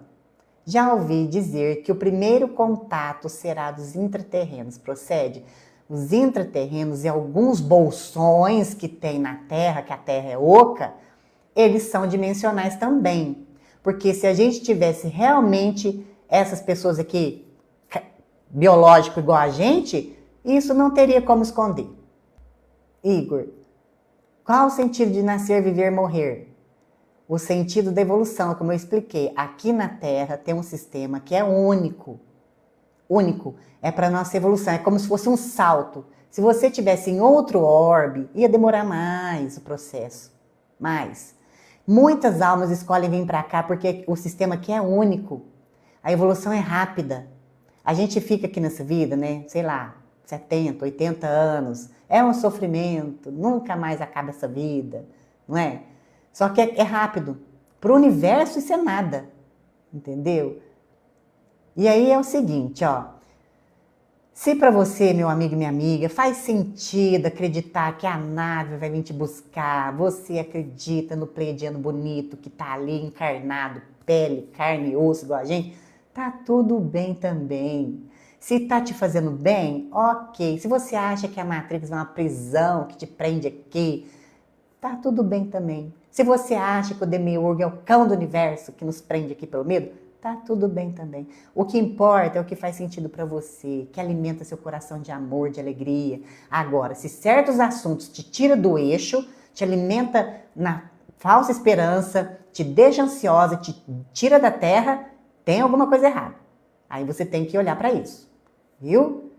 já ouvi dizer que o primeiro contato será dos intraterrenos, procede? Os intraterrenos e alguns bolsões que tem na Terra, que a Terra é oca, eles são dimensionais também. Porque se a gente tivesse realmente essas pessoas aqui, biológico igual a gente, isso não teria como esconder. Igor, qual o sentido de nascer, viver, morrer? O sentido da evolução, como eu expliquei. Aqui na Terra tem um sistema que é único. Único. É para a nossa evolução. É como se fosse um salto. Se você tivesse em outro orbe, ia demorar mais o processo. Mais. Muitas almas escolhem vir para cá porque o sistema aqui é único. A evolução é rápida. A gente fica aqui nessa vida, né? Sei lá, 70, 80 anos. É um sofrimento. Nunca mais acaba essa vida. Não é? Só que é rápido. Para o universo isso é nada. Entendeu? E aí é o seguinte, ó. Se para você, meu amigo e minha amiga, faz sentido acreditar que a nave vai vir te buscar, você acredita no pleiadiano bonito que tá ali encarnado, pele, carne e osso igual a gente, tá tudo bem também. Se tá te fazendo bem, ok. Se você acha que a Matrix é uma prisão que te prende aqui, tá tudo bem também. Se você acha que o Demiurgo é o cão do universo que nos prende aqui pelo medo, tá tudo bem também. O que importa é o que faz sentido para você, que alimenta seu coração de amor, de alegria. Agora, se certos assuntos te tiram do eixo, te alimenta na falsa esperança, te deixa ansiosa, te tira da terra, tem alguma coisa errada. Aí você tem que olhar para isso. Viu?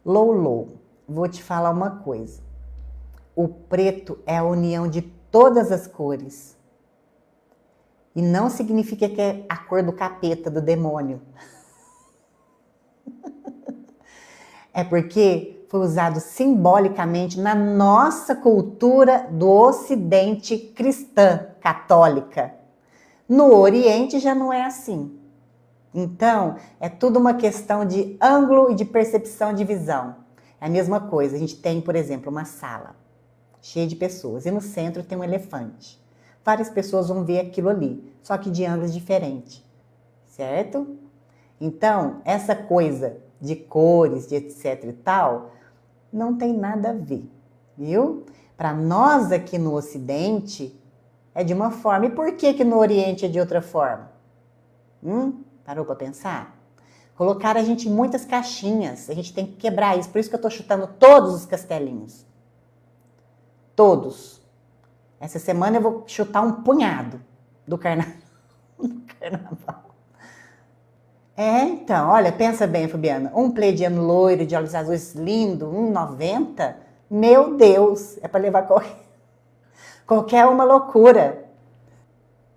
Lolo, vou te falar uma coisa. O preto é a união de todas as cores. E não significa que é a cor do capeta, do demônio. É porque foi usado simbolicamente na nossa cultura do Ocidente cristã, católica. No Oriente já não é assim. Então, é tudo uma questão de ângulo e de percepção de visão. É a mesma coisa. A gente tem, por exemplo, uma sala cheia de pessoas e no centro tem um elefante. várias pessoas vão ver aquilo ali, só que de ângulos diferentes, certo? Então, essa coisa de cores, de etc e tal, não tem nada a ver, viu? Para nós aqui no Ocidente, é de uma forma. E por que que no Oriente é de outra forma? Parou para pensar? Colocaram a gente em muitas caixinhas, a gente tem que quebrar isso, por isso que eu estou chutando todos os castelinhos. Todos. Essa semana eu vou chutar um punhado do carnaval. Então, olha, pensa bem, Fabiana. Um pleiadiano loiro de olhos azuis lindo, 1,90. Meu Deus, é para levar qualquer uma loucura.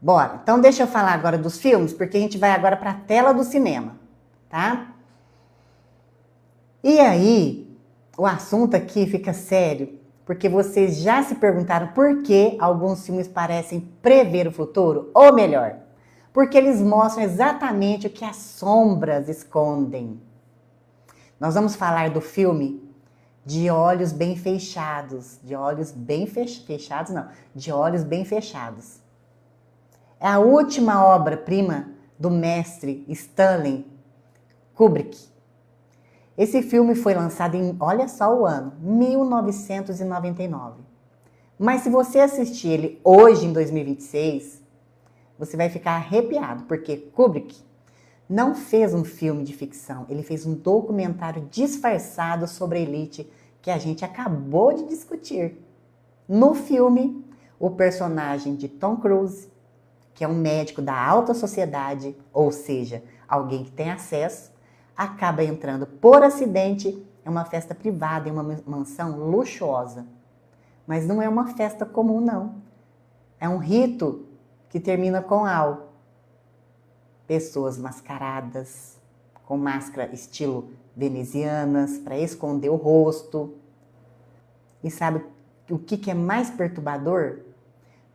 Bora, então deixa eu falar agora dos filmes, porque a gente vai agora para a tela do cinema, tá? E aí, o assunto aqui fica sério, porque vocês já se perguntaram por que alguns filmes parecem prever o futuro, ou melhor, porque eles mostram exatamente o que as sombras escondem. Nós vamos falar do filme De Olhos Bem Fechados. De olhos bem fechados, não. De Olhos Bem Fechados. É a última obra-prima do mestre Stanley Kubrick. Esse filme foi lançado em, olha só o ano, 1999. Mas se você assistir ele hoje, em 2026, você vai ficar arrepiado, porque Kubrick não fez um filme de ficção, ele fez um documentário disfarçado sobre a elite que a gente acabou de discutir. No filme, o personagem de Tom Cruise, que é um médico da alta sociedade, ou seja, alguém que tem acesso, acaba entrando por acidente em uma festa privada, em uma mansão luxuosa. Mas não é uma festa comum, não. É um rito que termina com algo. Pessoas mascaradas, com máscara estilo venezianas, para esconder o rosto. E sabe o que é mais perturbador?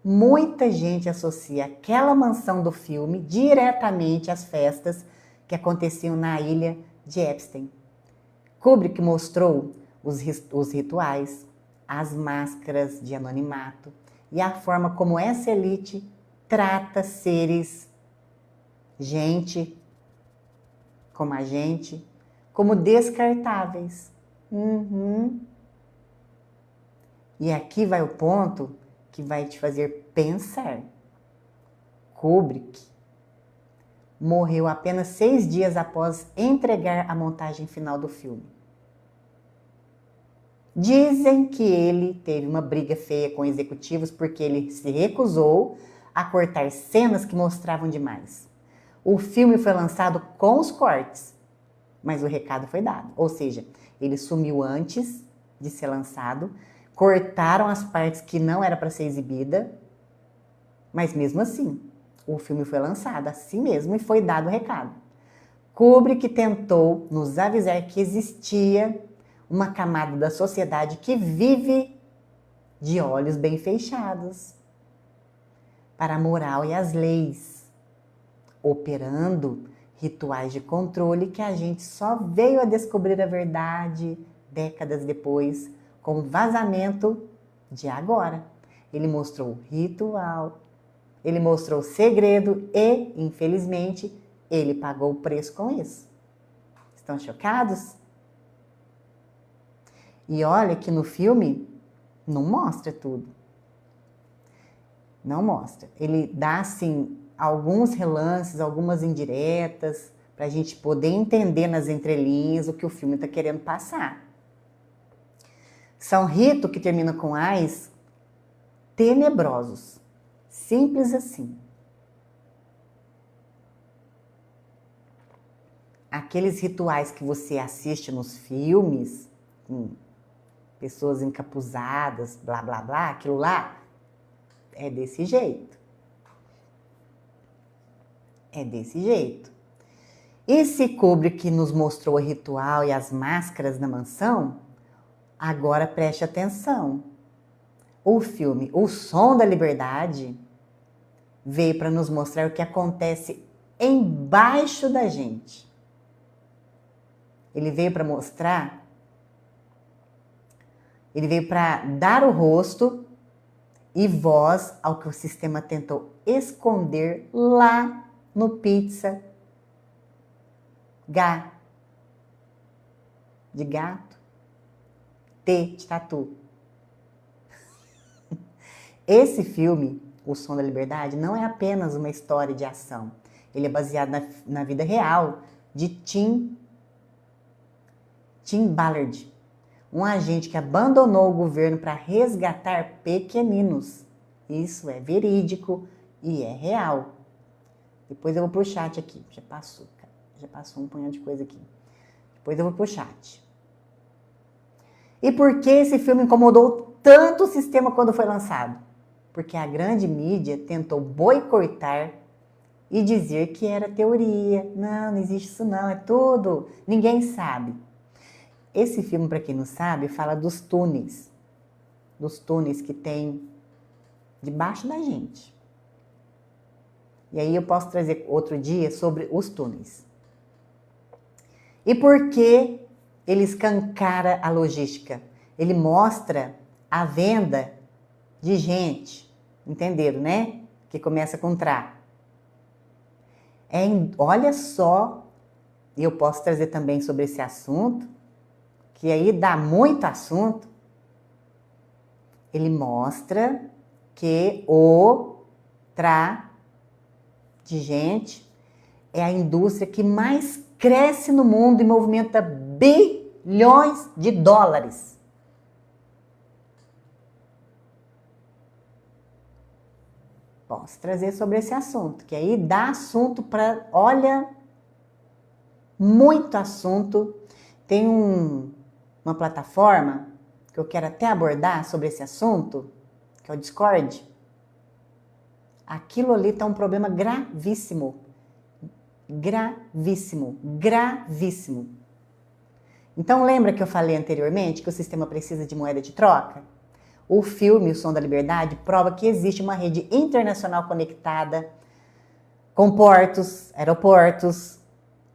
Muita gente associa aquela mansão do filme diretamente às festas que aconteciam na ilha de Epstein. Kubrick mostrou os rituais, as máscaras de anonimato e a forma como essa elite trata seres, gente como a gente, como descartáveis. E aqui vai o ponto que vai te fazer pensar. Kubrick morreu apenas 6 dias após entregar a montagem final do filme. Dizem que ele teve uma briga feia com executivos porque ele se recusou a cortar cenas que mostravam demais. O filme foi lançado com os cortes, mas o recado foi dado. Ou seja, ele sumiu antes de ser lançado, cortaram as partes que não era para ser exibida, mas mesmo assim, o filme foi lançado assim mesmo e foi dado o recado. Kubrick tentou nos avisar que existia uma camada da sociedade que vive de olhos bem fechados para a moral e as leis, operando rituais de controle que a gente só veio a descobrir a verdade décadas depois, com o vazamento de agora. Ele mostrou o ritual, ele mostrou o segredo e, infelizmente, ele pagou o preço com isso. Estão chocados? E olha que no filme não mostra tudo. Não mostra. Ele dá, assim, alguns relances, algumas indiretas, para a gente poder entender nas entrelinhas o que o filme está querendo passar. São ritos que terminam com ais tenebrosos. Simples assim. Aqueles rituais que você assiste nos filmes, com pessoas encapuzadas, blá, blá, blá, aquilo lá, é desse jeito. É desse jeito. E se Kubrick nos mostrou o ritual e as máscaras na mansão, agora preste atenção. O filme O Som da Liberdade veio para nos mostrar o que acontece embaixo da gente. Ele veio para mostrar, ele veio para dar o rosto e voz ao que o sistema tentou esconder lá no Pizza. G de gato, T de tatu. Esse filme, O Som da Liberdade, não é apenas uma história de ação. Ele é baseado na vida real de Tim Ballard, um agente que abandonou o governo para resgatar pequeninos. Isso é verídico e é real. Depois eu vou pro chat aqui. Já passou um punhado de coisa aqui. Depois eu vou pro chat. E por que esse filme incomodou tanto o sistema quando foi lançado? Porque a grande mídia tentou boicotar e dizer que era teoria. Não existe isso não, é tudo. Ninguém sabe. Esse filme, para quem não sabe, fala dos túneis. Dos túneis que tem debaixo da gente. E aí eu posso trazer outro dia sobre os túneis. E por que ele escancara a logística? Ele mostra a venda de gente, entenderam, né? Que começa com tra. Olha só, e eu posso trazer também sobre esse assunto, que aí dá muito assunto. Ele mostra que o tra de gente é a indústria que mais cresce no mundo e movimenta bilhões de dólares. Posso trazer sobre esse assunto, que aí dá assunto para, olha, muito assunto. Tem uma plataforma que eu quero até abordar sobre esse assunto, que é o Discord. Aquilo ali está um problema gravíssimo. Gravíssimo, gravíssimo. Então lembra que eu falei anteriormente que o sistema precisa de moeda de troca? O filme O Som da Liberdade prova que existe uma rede internacional conectada com portos, aeroportos,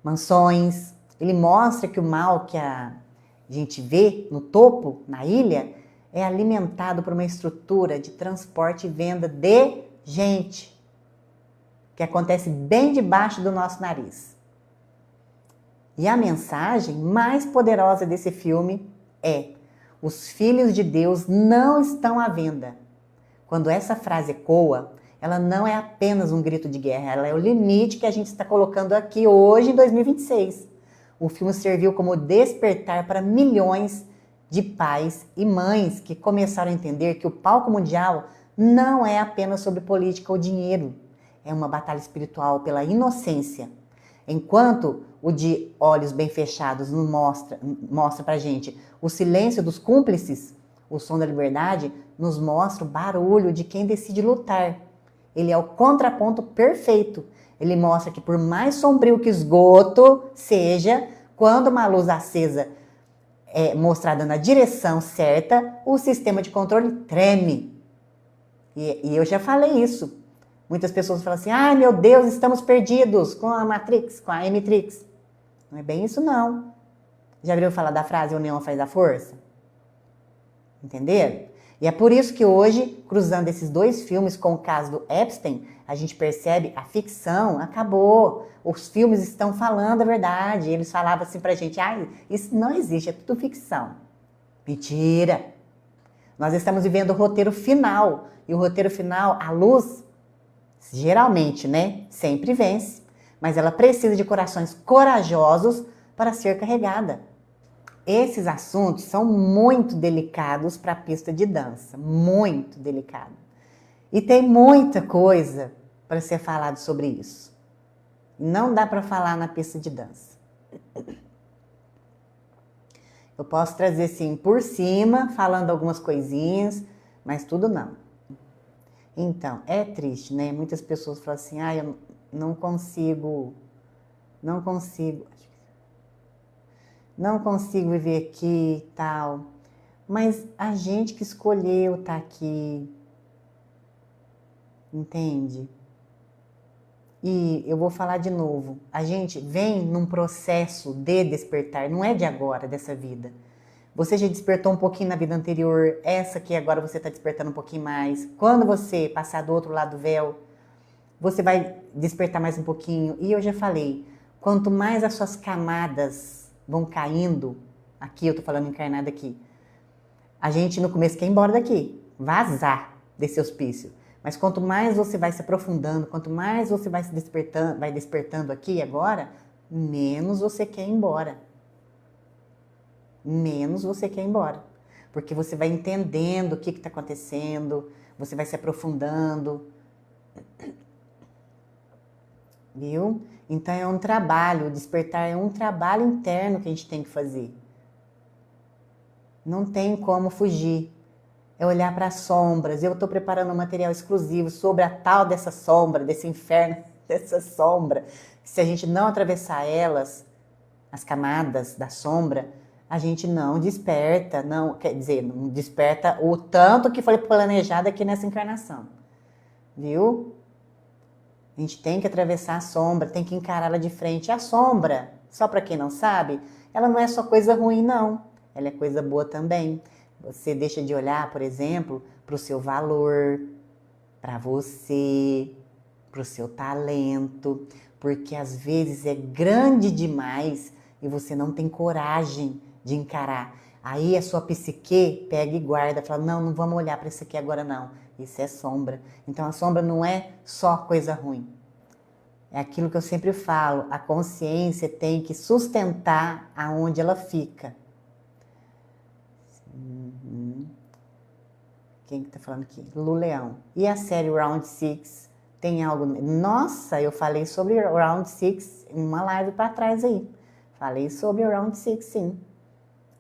mansões. Ele mostra que o mal que a gente vê no topo, na ilha, é alimentado por uma estrutura de transporte e venda de gente, que acontece bem debaixo do nosso nariz. E a mensagem mais poderosa desse filme é: os filhos de Deus não estão à venda. Quando essa frase ecoa, ela não é apenas um grito de guerra, ela é o limite que a gente está colocando aqui hoje em 2026. O filme serviu como despertar para milhões de pais e mães que começaram a entender que o palco mundial não é apenas sobre política ou dinheiro. É uma batalha espiritual pela inocência. Enquanto o de olhos bem fechados nos mostra pra gente o silêncio dos cúmplices, o Som da Liberdade nos mostra o barulho de quem decide lutar. Ele é o contraponto perfeito. Ele mostra que por mais sombrio que o esgoto seja, quando uma luz acesa é mostrada na direção certa, o sistema de controle treme. E eu já falei isso. Muitas pessoas falam assim: ai meu Deus, estamos perdidos com a Matrix, com a Matrix. Não é bem isso não. Já viram falar da frase a união faz a força? Entenderam? E é por isso que hoje, cruzando esses dois filmes com o caso do Epstein, a gente percebe a ficção acabou. Os filmes estão falando a verdade. Eles falavam assim pra gente: ai, isso não existe, é tudo ficção. Mentira! Nós estamos vivendo o roteiro final. E o roteiro final, a luz, geralmente, né, sempre vence, mas ela precisa de corações corajosos para ser carregada. Esses assuntos são muito delicados para a pista de dança, muito delicado. E tem muita coisa para ser falado sobre isso. Não dá para falar na pista de dança. Eu posso trazer, sim, por cima, falando algumas coisinhas, mas tudo não. Então, é triste, né? Muitas pessoas falam assim: ah, eu não consigo viver aqui e tal. Mas a gente que escolheu estar aqui, entende? E eu vou falar de novo, a gente vem num processo de despertar, não é de agora, dessa vida. Você já despertou um pouquinho na vida anterior, essa que agora você está despertando um pouquinho mais. Quando você passar do outro lado do véu, você vai despertar mais um pouquinho. E eu já falei, quanto mais as suas camadas vão caindo, aqui eu tô falando encarnada aqui, a gente no começo quer ir embora daqui, vazar desse hospício. Mas quanto mais você vai se aprofundando, quanto mais você vai se despertando aqui agora, menos você quer ir embora. Menos você quer ir embora. Porque você vai entendendo o que está acontecendo, você vai se aprofundando. Viu? Então é um trabalho, o despertar é um trabalho interno que a gente tem que fazer. Não tem como fugir. É olhar para as sombras. Eu estou preparando um material exclusivo sobre a tal dessa sombra, desse inferno, dessa sombra. Se a gente não atravessar elas, as camadas da sombra, a gente não desperta, não, quer dizer, não desperta o tanto que foi planejado aqui nessa encarnação. Viu? A gente tem que atravessar a sombra, tem que encará-la de frente. A sombra, só para quem não sabe, ela não é só coisa ruim, não. Ela é coisa boa também. Você deixa de olhar, por exemplo, para o seu valor, para você, para o seu talento, porque às vezes é grande demais e você não tem coragem de encarar. Aí a sua psique pega e guarda, fala, não vamos olhar para isso aqui agora não. Isso é sombra. Então a sombra não é só coisa ruim. É aquilo que eu sempre falo, a consciência tem que sustentar aonde ela fica. Quem que tá falando aqui? Luleão. E a série Round 6 tem algo... Nossa, eu falei sobre Round 6 em uma live para trás aí. Falei sobre Round 6, sim.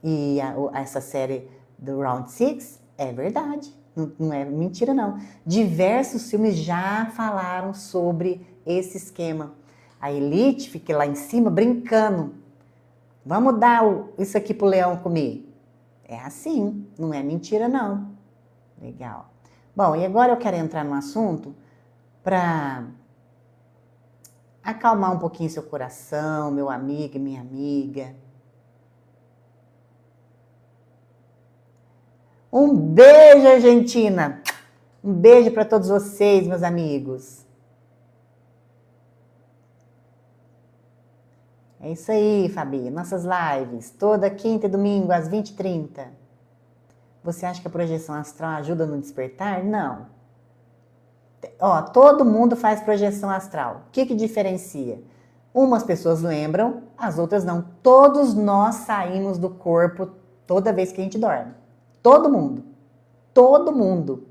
E essa série do Round 6 é verdade. Não é mentira, não. Diversos filmes já falaram sobre esse esquema. A elite fica lá em cima brincando. Vamos dar isso aqui pro leão comer. É assim, não é mentira, não. Legal. Bom, e agora eu quero entrar num assunto para acalmar um pouquinho seu coração, meu amigo e minha amiga. Um beijo, Argentina! Um beijo para todos vocês, meus amigos. É isso aí, Fabi. Nossas lives, toda quinta e domingo, às 20h30. Você acha que a projeção astral ajuda no despertar? Não. Ó, todo mundo faz projeção astral. O que diferencia? Umas pessoas lembram, as outras não. Todos nós saímos do corpo toda vez que a gente dorme. Todo mundo. Todo mundo.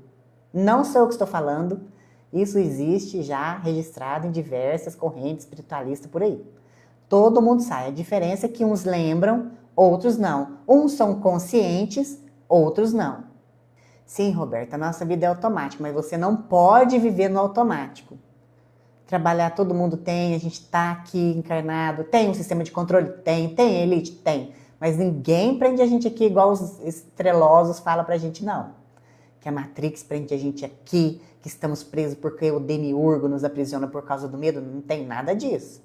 Não sou eu que estou falando. Isso existe já registrado em diversas correntes espiritualistas por aí. Todo mundo sai. A diferença é que uns lembram, outros não. Uns são conscientes, outros não. Sim, Roberta, a nossa vida é automática, mas você não pode viver no automático. Trabalhar todo mundo tem, a gente está aqui encarnado, tem um sistema de controle? Tem elite? Tem. Mas ninguém prende a gente aqui igual os estrelosos falam pra gente, não. Que a Matrix prende a gente aqui, que estamos presos porque o demiurgo nos aprisiona por causa do medo, não tem nada disso.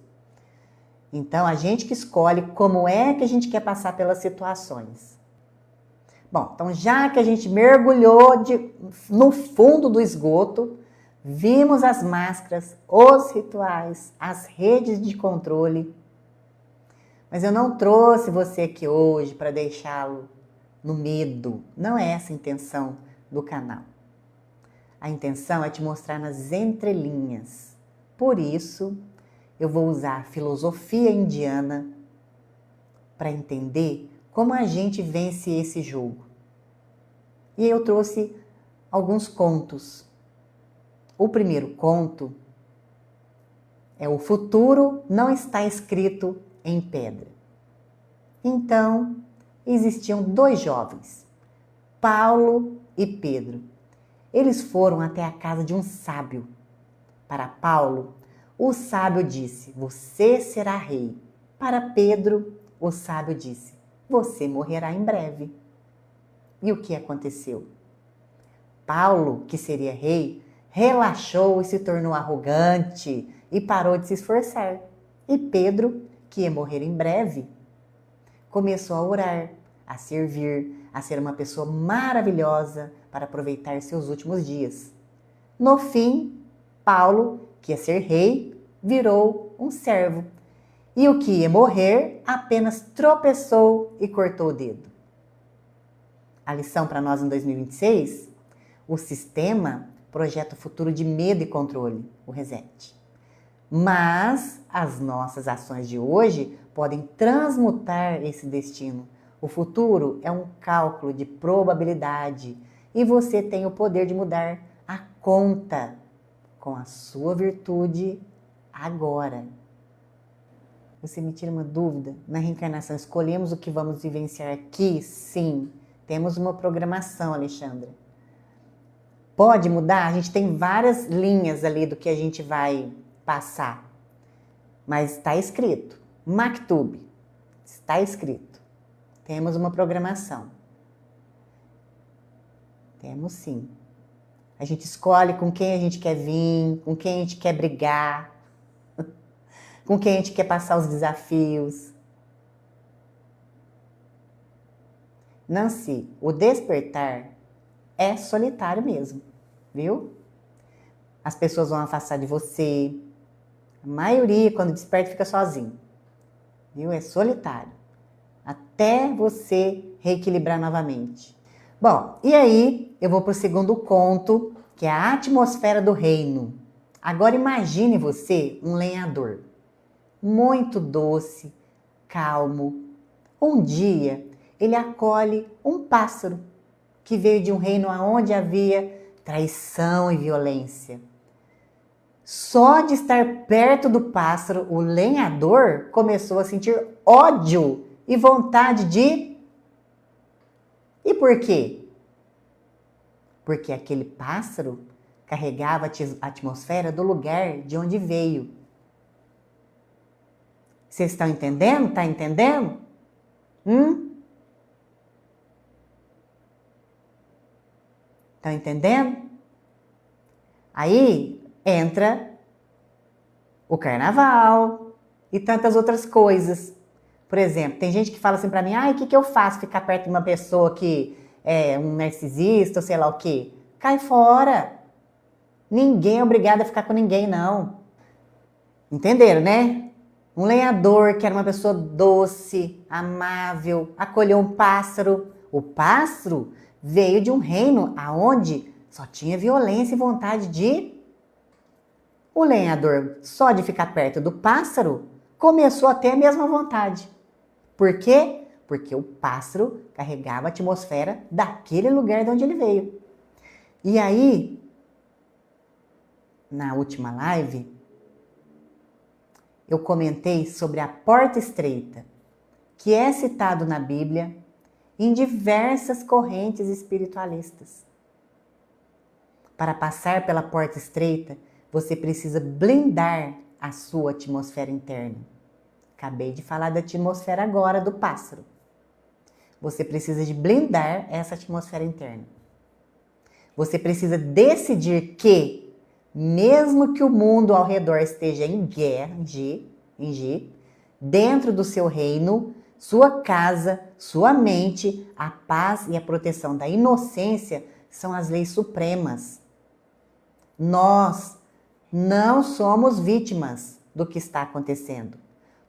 Então, a gente que escolhe como é que a gente quer passar pelas situações. Bom, então já que a gente mergulhou no fundo do esgoto, vimos as máscaras, os rituais, as redes de controle, mas eu não trouxe você aqui hoje para deixá-lo no medo. Não é essa a intenção do canal. A intenção é te mostrar nas entrelinhas. Por isso, eu vou usar a filosofia indiana para entender como a gente vence esse jogo. E eu trouxe alguns contos. O primeiro conto é O Futuro Não Está Escrito em Pedra. Então, existiam dois jovens, Paulo e Pedro. Eles foram até a casa de um sábio. Para Paulo, o sábio disse, você será rei. Para Pedro, o sábio disse, você morrerá em breve. E o que aconteceu? Paulo, que seria rei, relaxou e se tornou arrogante e parou de se esforçar. E Pedro, que ia morrer em breve, começou a orar, a servir, a ser uma pessoa maravilhosa para aproveitar seus últimos dias. No fim, Paulo, que ia ser rei, virou um servo. E o que ia morrer apenas tropeçou e cortou o dedo. A lição para nós em 2026? O sistema projeta o futuro de medo e controle, o reset. Mas as nossas ações de hoje podem transmutar esse destino. O futuro é um cálculo de probabilidade e você tem o poder de mudar a conta com a sua virtude agora. Você me tira uma dúvida? Na reencarnação, escolhemos o que vamos vivenciar aqui? Sim. Temos uma programação, Alexandra. Pode mudar? A gente tem várias linhas ali do que a gente vai passar. Mas está escrito. Maktub. Está escrito. Temos uma programação. Temos sim. A gente escolhe com quem a gente quer vir, com quem a gente quer brigar, com quem a gente quer passar os desafios. Nancy, o despertar é solitário mesmo, viu? As pessoas vão afastar de você. A maioria, quando desperta, fica sozinho. Viu? É solitário. Até você reequilibrar novamente. Bom, e aí eu vou para o segundo conto, que é a atmosfera do reino. Agora imagine você um lenhador. Muito doce, calmo. Um dia, ele acolhe um pássaro que veio de um reino onde havia traição e violência. Só de estar perto do pássaro, o lenhador começou a sentir ódio e vontade de... E por quê? Porque aquele pássaro carregava a atmosfera do lugar de onde veio. Vocês estão entendendo? Tá entendendo? Estão entendendo? Aí entra o carnaval e tantas outras coisas. Por exemplo, tem gente que fala assim pra mim, o que eu faço ficar perto de uma pessoa que é um narcisista ou sei lá o quê? Cai fora. Ninguém é obrigado a ficar com ninguém, não. Entenderam, né? Um lenhador que era uma pessoa doce, amável, acolheu um pássaro. O pássaro veio de um reino aonde só tinha violência e vontade de... O lenhador, só de ficar perto do pássaro, começou a ter a mesma vontade. Por quê? Porque o pássaro carregava a atmosfera daquele lugar de onde ele veio. E aí, na última live, eu comentei sobre a porta estreita, que é citado na Bíblia em diversas correntes espiritualistas. Para passar pela porta estreita, você precisa blindar a sua atmosfera interna. Acabei de falar da atmosfera agora do pássaro. Você precisa de blindar essa atmosfera interna. Você precisa decidir que, mesmo que o mundo ao redor esteja em guerra, dentro do seu reino, sua casa, sua mente, a paz e a proteção da inocência são as leis supremas. Nós não somos vítimas do que está acontecendo.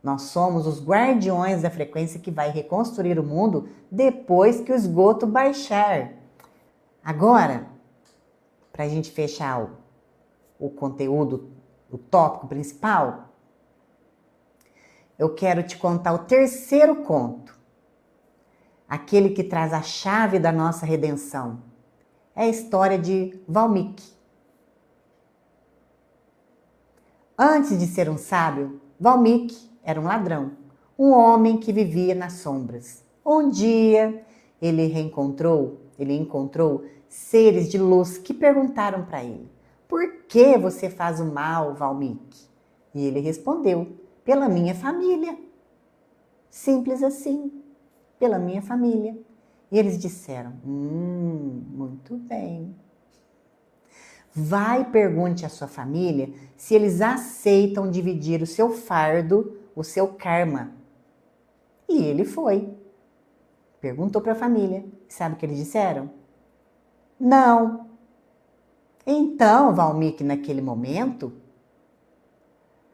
Nós somos os guardiões da frequência que vai reconstruir o mundo depois que o esgoto baixar. Agora, para a gente fechar o conteúdo, o tópico principal, eu quero te contar o terceiro conto. Aquele que traz a chave da nossa redenção. É a história de Valmiki. Antes de ser um sábio, Valmiki era um ladrão, um homem que vivia nas sombras. Um dia, ele encontrou seres de luz que perguntaram para ele: por que você faz o mal, Valmiki? E ele respondeu: pela minha família. Simples assim, pela minha família. E eles disseram: muito bem. Vai e pergunte à sua família se eles aceitam dividir o seu fardo, o seu karma. E ele foi. Perguntou para a família. Sabe o que eles disseram? Não. Então, Valmiki, naquele momento,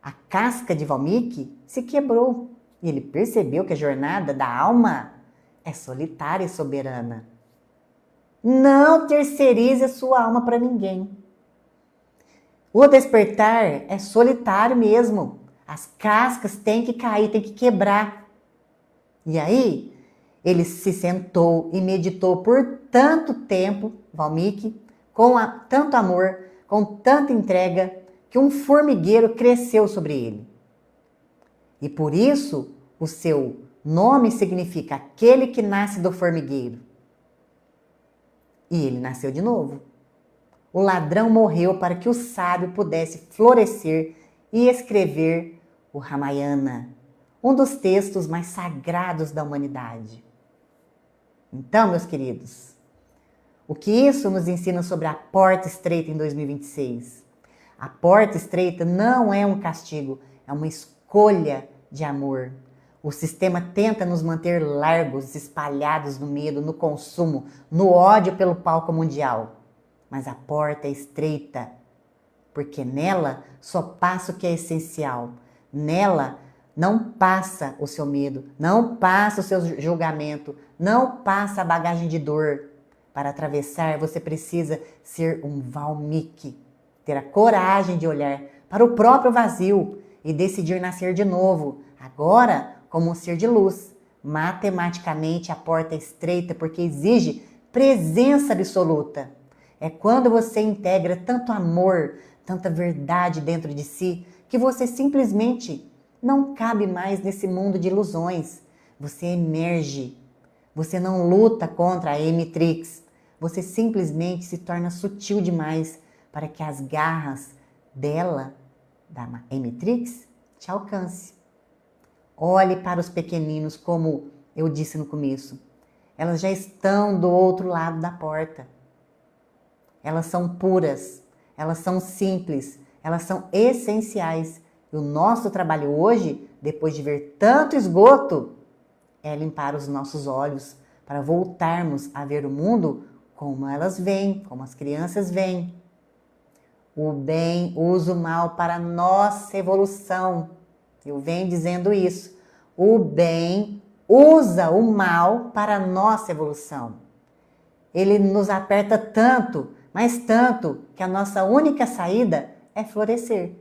a casca de Valmiki se quebrou. E ele percebeu que a jornada da alma é solitária e soberana. Não terceirize a sua alma para ninguém. O despertar é solitário mesmo. As cascas têm que cair, têm que quebrar. E aí, ele se sentou e meditou por tanto tempo, Valmiki, com tanto amor, com tanta entrega, que um formigueiro cresceu sobre ele. E por isso, o seu nome significa aquele que nasce do formigueiro. E ele nasceu de novo. O ladrão morreu para que o sábio pudesse florescer e escrever o Ramayana, um dos textos mais sagrados da humanidade. Então, meus queridos, o que isso nos ensina sobre a porta estreita em 2026? A porta estreita não é um castigo, é uma escolha de amor. O sistema tenta nos manter largos, espalhados no medo, no consumo, no ódio pelo palco mundial. Mas a porta é estreita, porque nela só passa o que é essencial. Nela não passa o seu medo, não passa o seu julgamento, não passa a bagagem de dor. Para atravessar, você precisa ser um Valmiki, ter a coragem de olhar para o próprio vazio e decidir nascer de novo, agora como um ser de luz. Matematicamente, a porta é estreita porque exige presença absoluta. É quando você integra tanto amor, tanta verdade dentro de si, que você simplesmente não cabe mais nesse mundo de ilusões. Você emerge. Você não luta contra a Emitrix. Você simplesmente se torna sutil demais para que as garras dela, da Emitrix, te alcance. Olhe para os pequeninos, como eu disse no começo. Elas já estão do outro lado da porta. Elas são puras, elas são simples, elas são essenciais. E o nosso trabalho hoje, depois de ver tanto esgoto, é limpar os nossos olhos para voltarmos a ver o mundo como elas veem, como as crianças veem. O bem usa o mal para a nossa evolução. Eu venho dizendo isso. O bem usa o mal para a nossa evolução. Ele nos aperta tanto, mas tanto, que a nossa única saída é florescer.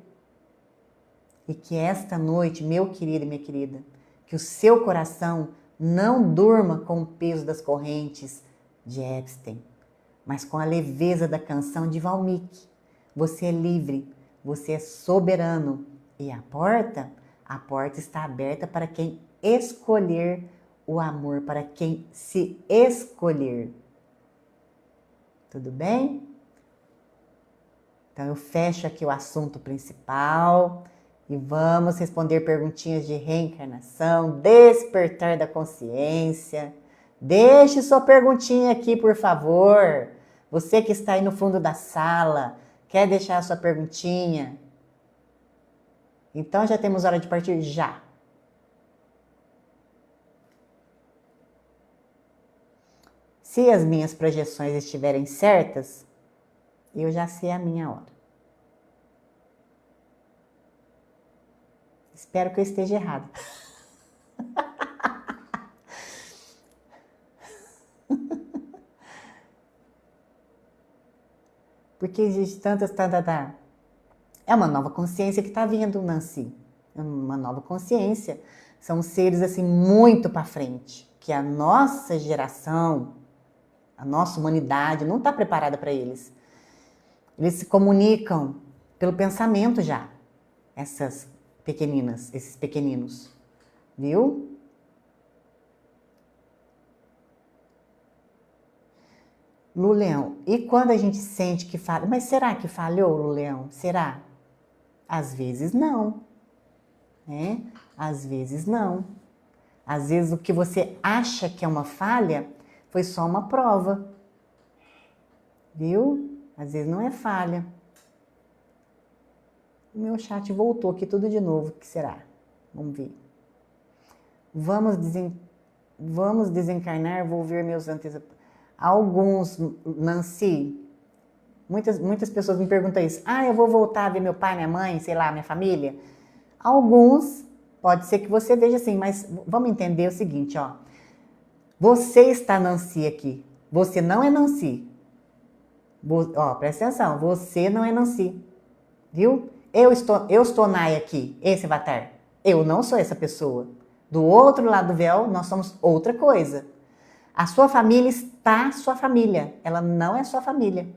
E que esta noite, meu querido e minha querida, que o seu coração não durma com o peso das correntes de Epstein, mas com a leveza da canção de Valmiki. Você é livre, você é soberano. E a porta está aberta para quem escolher o amor, para quem se escolher. Tudo bem? Então eu fecho aqui o assunto principal e vamos responder perguntinhas de reencarnação, despertar da consciência. Deixe sua perguntinha aqui, por favor. Você que está aí no fundo da sala, quer deixar a sua perguntinha? Então já temos hora de partir? Já. Se as minhas projeções estiverem certas, eu já sei a minha hora. Espero que eu esteja errada. Porque existe tantas... É uma nova consciência que está vindo, Nancy. É uma nova consciência. São seres assim muito para frente. Que a nossa geração, a nossa humanidade não está preparada para eles. Eles se comunicam pelo pensamento já. Essas pequeninas, esses pequeninos. Viu? Luleão, e quando a gente sente que falha, mas será que falhou, Luleão? Será? Às vezes não, né? Às vezes não. Às vezes o que você acha que é uma falha foi só uma prova, viu? Às vezes não é falha. O meu chat voltou aqui tudo de novo, o que será? Vamos ver. Vamos vamos desencarnar, vou ver meus antepassados. Alguns, Nancy, muitas pessoas me perguntam isso. Eu vou voltar a ver meu pai, minha mãe, sei lá, minha família. Alguns, pode ser que você veja assim, mas vamos entender o seguinte, ó. Você está Nancy aqui. Você não é Nancy. Presta atenção, você não é Nancy. Viu? Eu estou Nai aqui, esse avatar. Eu não sou essa pessoa. Do outro lado do véu, nós somos outra coisa. A sua família está sua família. Ela não é sua família.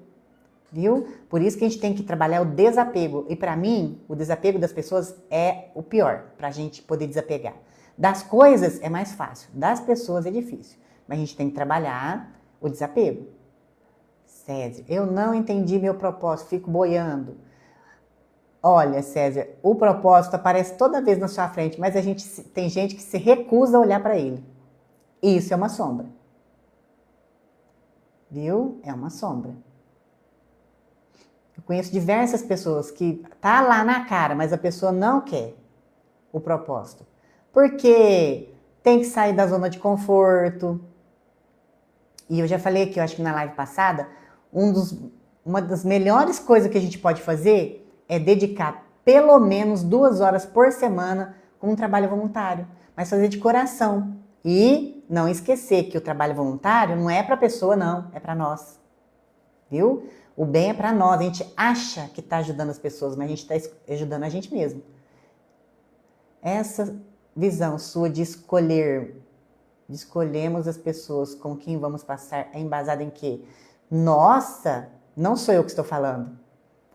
Viu? Por isso que a gente tem que trabalhar o desapego. E para mim, o desapego das pessoas é o pior, para a gente poder desapegar. Das coisas é mais fácil, das pessoas é difícil. Mas a gente tem que trabalhar o desapego. César, eu não entendi meu propósito, fico boiando. Olha, César, o propósito aparece toda vez na sua frente, mas tem gente que se recusa a olhar para ele. Isso é uma sombra. Viu? É uma sombra. Eu conheço diversas pessoas que tá lá na cara, mas a pessoa não quer o propósito. Porque tem que sair da zona de conforto. E eu já falei aqui, eu acho que na live passada, uma das melhores coisas que a gente pode fazer é dedicar pelo menos 2 horas por semana com um trabalho voluntário. Mas fazer de coração. E não esquecer que o trabalho voluntário não é para a pessoa, não. É para nós. Viu? O bem é para nós. A gente acha que está ajudando as pessoas, mas a gente está ajudando a gente mesmo. Essa visão sua de escolhemos as pessoas com quem vamos passar, é embasada em quê? Nossa, não sou eu que estou falando.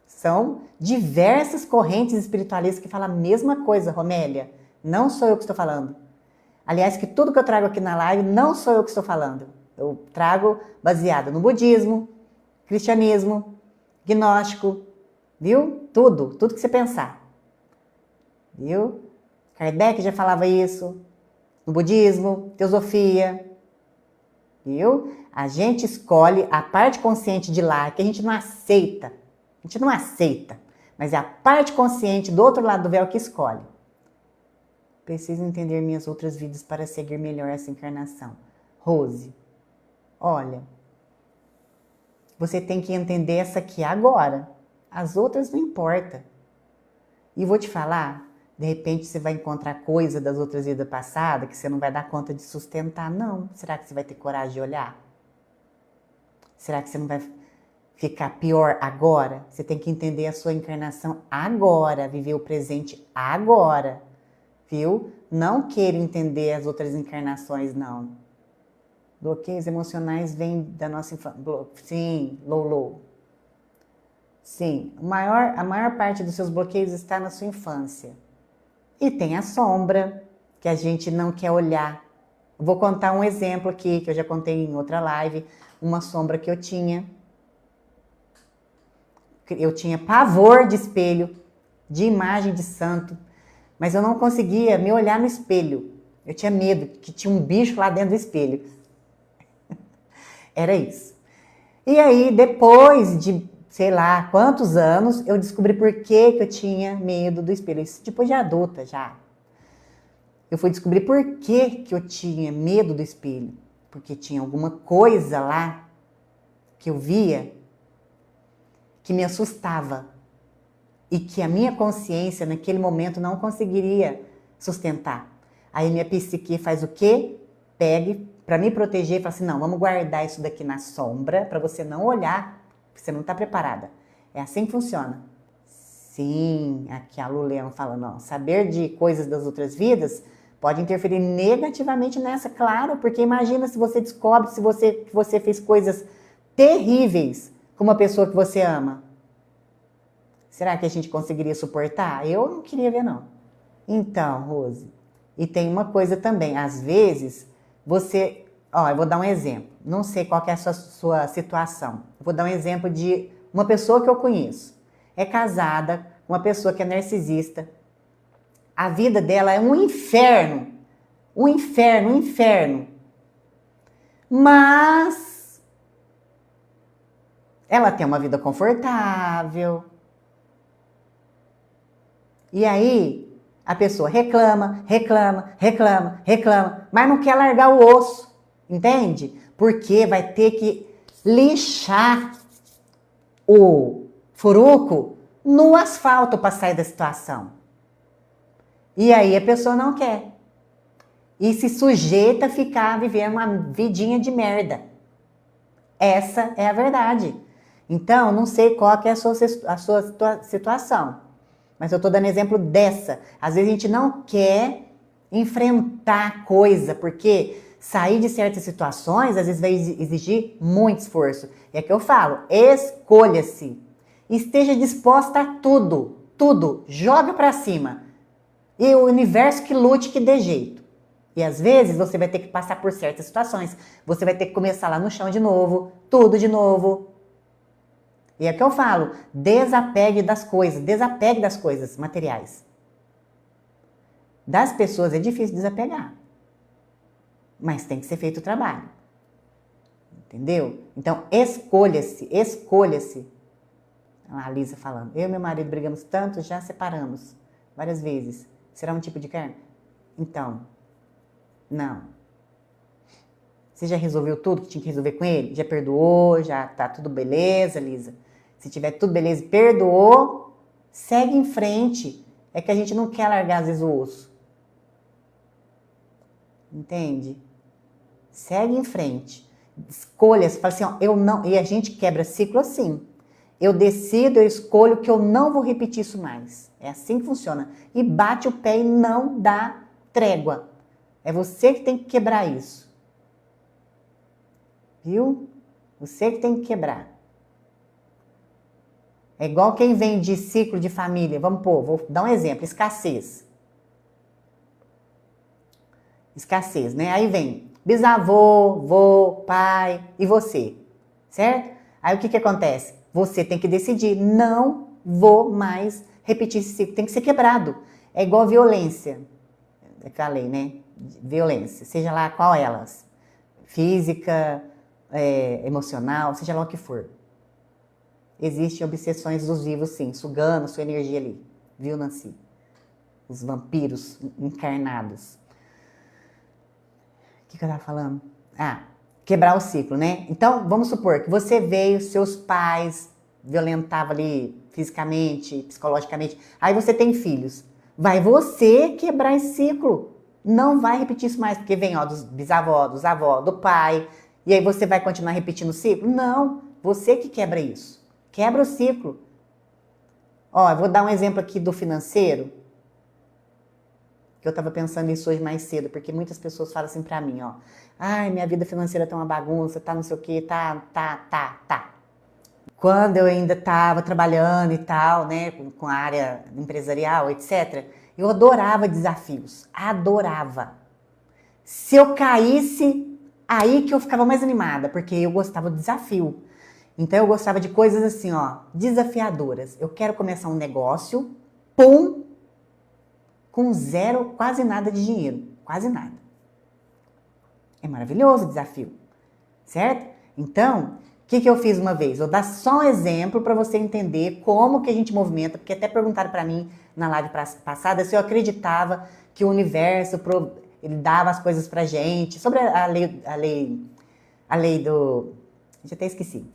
São diversas correntes espiritualistas que falam a mesma coisa, Romélia. Não sou eu que estou falando. Aliás, que tudo que eu trago aqui na live não sou eu que estou falando. Eu trago baseado no budismo, cristianismo, gnóstico, viu? Tudo que você pensar. Viu? Kardec já falava isso. No budismo, teosofia, viu? A gente escolhe a parte consciente de lá, que a gente não aceita. A gente não aceita, mas é a parte consciente do outro lado do véu que escolhe. Preciso entender minhas outras vidas para seguir melhor essa encarnação. Rose, olha, você tem que entender essa aqui agora. As outras não importa. E vou te falar, de repente você vai encontrar coisa das outras vidas passadas que você não vai dar conta de sustentar, não. Será que você vai ter coragem de olhar? Será que você não vai ficar pior agora? Você tem que entender a sua encarnação agora, viver o presente agora, viu? Não queira entender as outras encarnações, não. Bloqueios emocionais vêm da nossa infância. Sim, Lolo. Sim, a maior parte dos seus bloqueios está na sua infância. E tem a sombra, que a gente não quer olhar. Vou contar um exemplo aqui, que eu já contei em outra live, uma sombra que eu tinha. Eu tinha pavor de espelho, de imagem de santo, mas eu não conseguia me olhar no espelho. Eu tinha medo, que tinha um bicho lá dentro do espelho. Era isso. E aí, depois de, sei lá, quantos anos, eu descobri por que eu tinha medo do espelho. Isso depois de adulta já. Eu fui descobrir por que eu tinha medo do espelho. Porque tinha alguma coisa lá que eu via que me assustava. E que a minha consciência, naquele momento, não conseguiria sustentar. Aí minha psique faz o quê? Pega para me proteger e fala assim, não, vamos guardar isso daqui na sombra para você não olhar, porque você não está preparada. É assim que funciona. Sim, aqui a Lu Leão falando, ó, saber de coisas das outras vidas pode interferir negativamente nessa, claro, porque imagina se você descobre que você fez coisas terríveis com uma pessoa que você ama. Será que a gente conseguiria suportar? Eu não queria ver, não. Então, Rose, e tem uma coisa também, às vezes, você... Ó, eu vou dar um exemplo. Não sei qual que é a sua situação. Eu vou dar um exemplo de uma pessoa que eu conheço. É casada com uma pessoa que é narcisista. A vida dela é um inferno. Um inferno, um inferno. Mas ela tem uma vida confortável. E aí, A pessoa reclama, reclama, reclama, reclama, mas não quer largar o osso, entende? Porque vai ter que lixar o furuco no asfalto para sair da situação. E aí a pessoa não quer. E se sujeita a ficar vivendo uma vidinha de merda. Essa é a verdade. Então, não sei qual que é a sua situação. Mas eu estou dando exemplo dessa. Às vezes a gente não quer enfrentar coisa, porque sair de certas situações, às vezes vai exigir muito esforço. E é que eu falo, escolha-se. Esteja disposta a tudo, tudo. Joga para cima. E o universo que lute, que dê jeito. E às vezes você vai ter que passar por certas situações. Você vai ter que começar lá no chão de novo, tudo de novo. E é que eu falo, desapegue das coisas materiais. Das pessoas é difícil desapegar. Mas tem que ser feito o trabalho. Entendeu? Então, escolha-se, escolha-se. A Lisa falando, eu e meu marido brigamos tanto, já separamos várias vezes. Será um tipo de carne? Então, não. Você já resolveu tudo que tinha que resolver com ele? Já perdoou? Já tá tudo beleza, Lisa? Se tiver tudo beleza, perdoou, segue em frente. É que a gente não quer largar às vezes o osso. Entende? Segue em frente. Escolha, você fala assim, ó, eu não... E a gente quebra ciclo assim. Eu decido, eu escolho que eu não vou repetir isso mais. É assim que funciona. E bate o pé e não dá trégua. É você que tem que quebrar isso. Viu? Você que tem que quebrar. É igual quem vem de ciclo de família. Vamos pôr, vou dar um exemplo. Escassez. Escassez, né? Aí vem bisavô, vô, pai e você. Certo? Aí o que acontece? Você tem que decidir. Não vou mais repetir esse ciclo. Tem que ser quebrado. É igual violência. Eu falei, né? Violência. Seja lá qual elas. Física, emocional, seja lá o que for. Existem obsessões dos vivos, sim, sugando sua energia ali. Viu, Nancy? Os vampiros encarnados. O que eu tava falando? Quebrar o ciclo, né? Então, vamos supor que você veio, seus pais violentavam ali fisicamente, psicologicamente. Aí você tem filhos. Vai você quebrar esse ciclo. Não vai repetir isso mais, porque vem, ó, dos bisavós, dos avós, do pai. E aí você vai continuar repetindo o ciclo? Não, você que quebra isso. Quebra o ciclo. Ó, eu vou dar um exemplo aqui do financeiro. Que eu tava pensando nisso hoje mais cedo, porque muitas pessoas falam assim pra mim, ó. Ai, minha vida financeira tá uma bagunça, tá não sei o quê, tá. Quando eu ainda tava trabalhando e tal, né, com a área empresarial, etc., eu adorava desafios. Adorava. Se eu caísse, aí que eu ficava mais animada, porque eu gostava do desafio. Então eu gostava de coisas assim, ó, desafiadoras. Eu quero começar um negócio, pum, com zero, quase nada de dinheiro. Quase nada. É maravilhoso o desafio, certo? Então, o que eu fiz uma vez? Vou dar só um exemplo para você entender como que a gente movimenta, porque até perguntaram para mim na live passada se eu acreditava que o universo ele dava as coisas pra gente, sobre a lei do... Já até esqueci.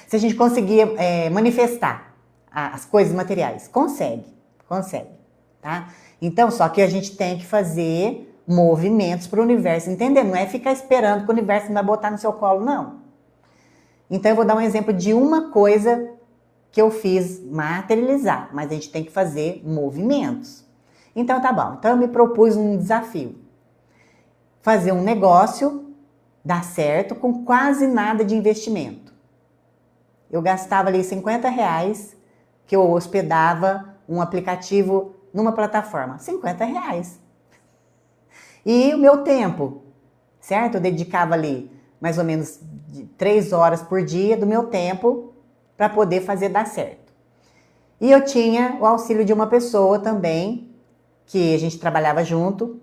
Se a gente conseguia manifestar as coisas materiais. Consegue, tá? Então, só que a gente tem que fazer movimentos para o universo entender. Não é ficar esperando que o universo vai botar no seu colo, não. Então, eu vou dar um exemplo de uma coisa que eu fiz materializar, mas a gente tem que fazer movimentos. Então, tá bom. Então, eu me propus um desafio. Fazer um negócio dar certo com quase nada de investimento. Eu gastava ali R$50 que eu hospedava um aplicativo numa plataforma. R$50. E o meu tempo, certo? Eu dedicava ali mais ou menos 3 horas por dia do meu tempo para poder fazer dar certo. E eu tinha o auxílio de uma pessoa também, que a gente trabalhava junto,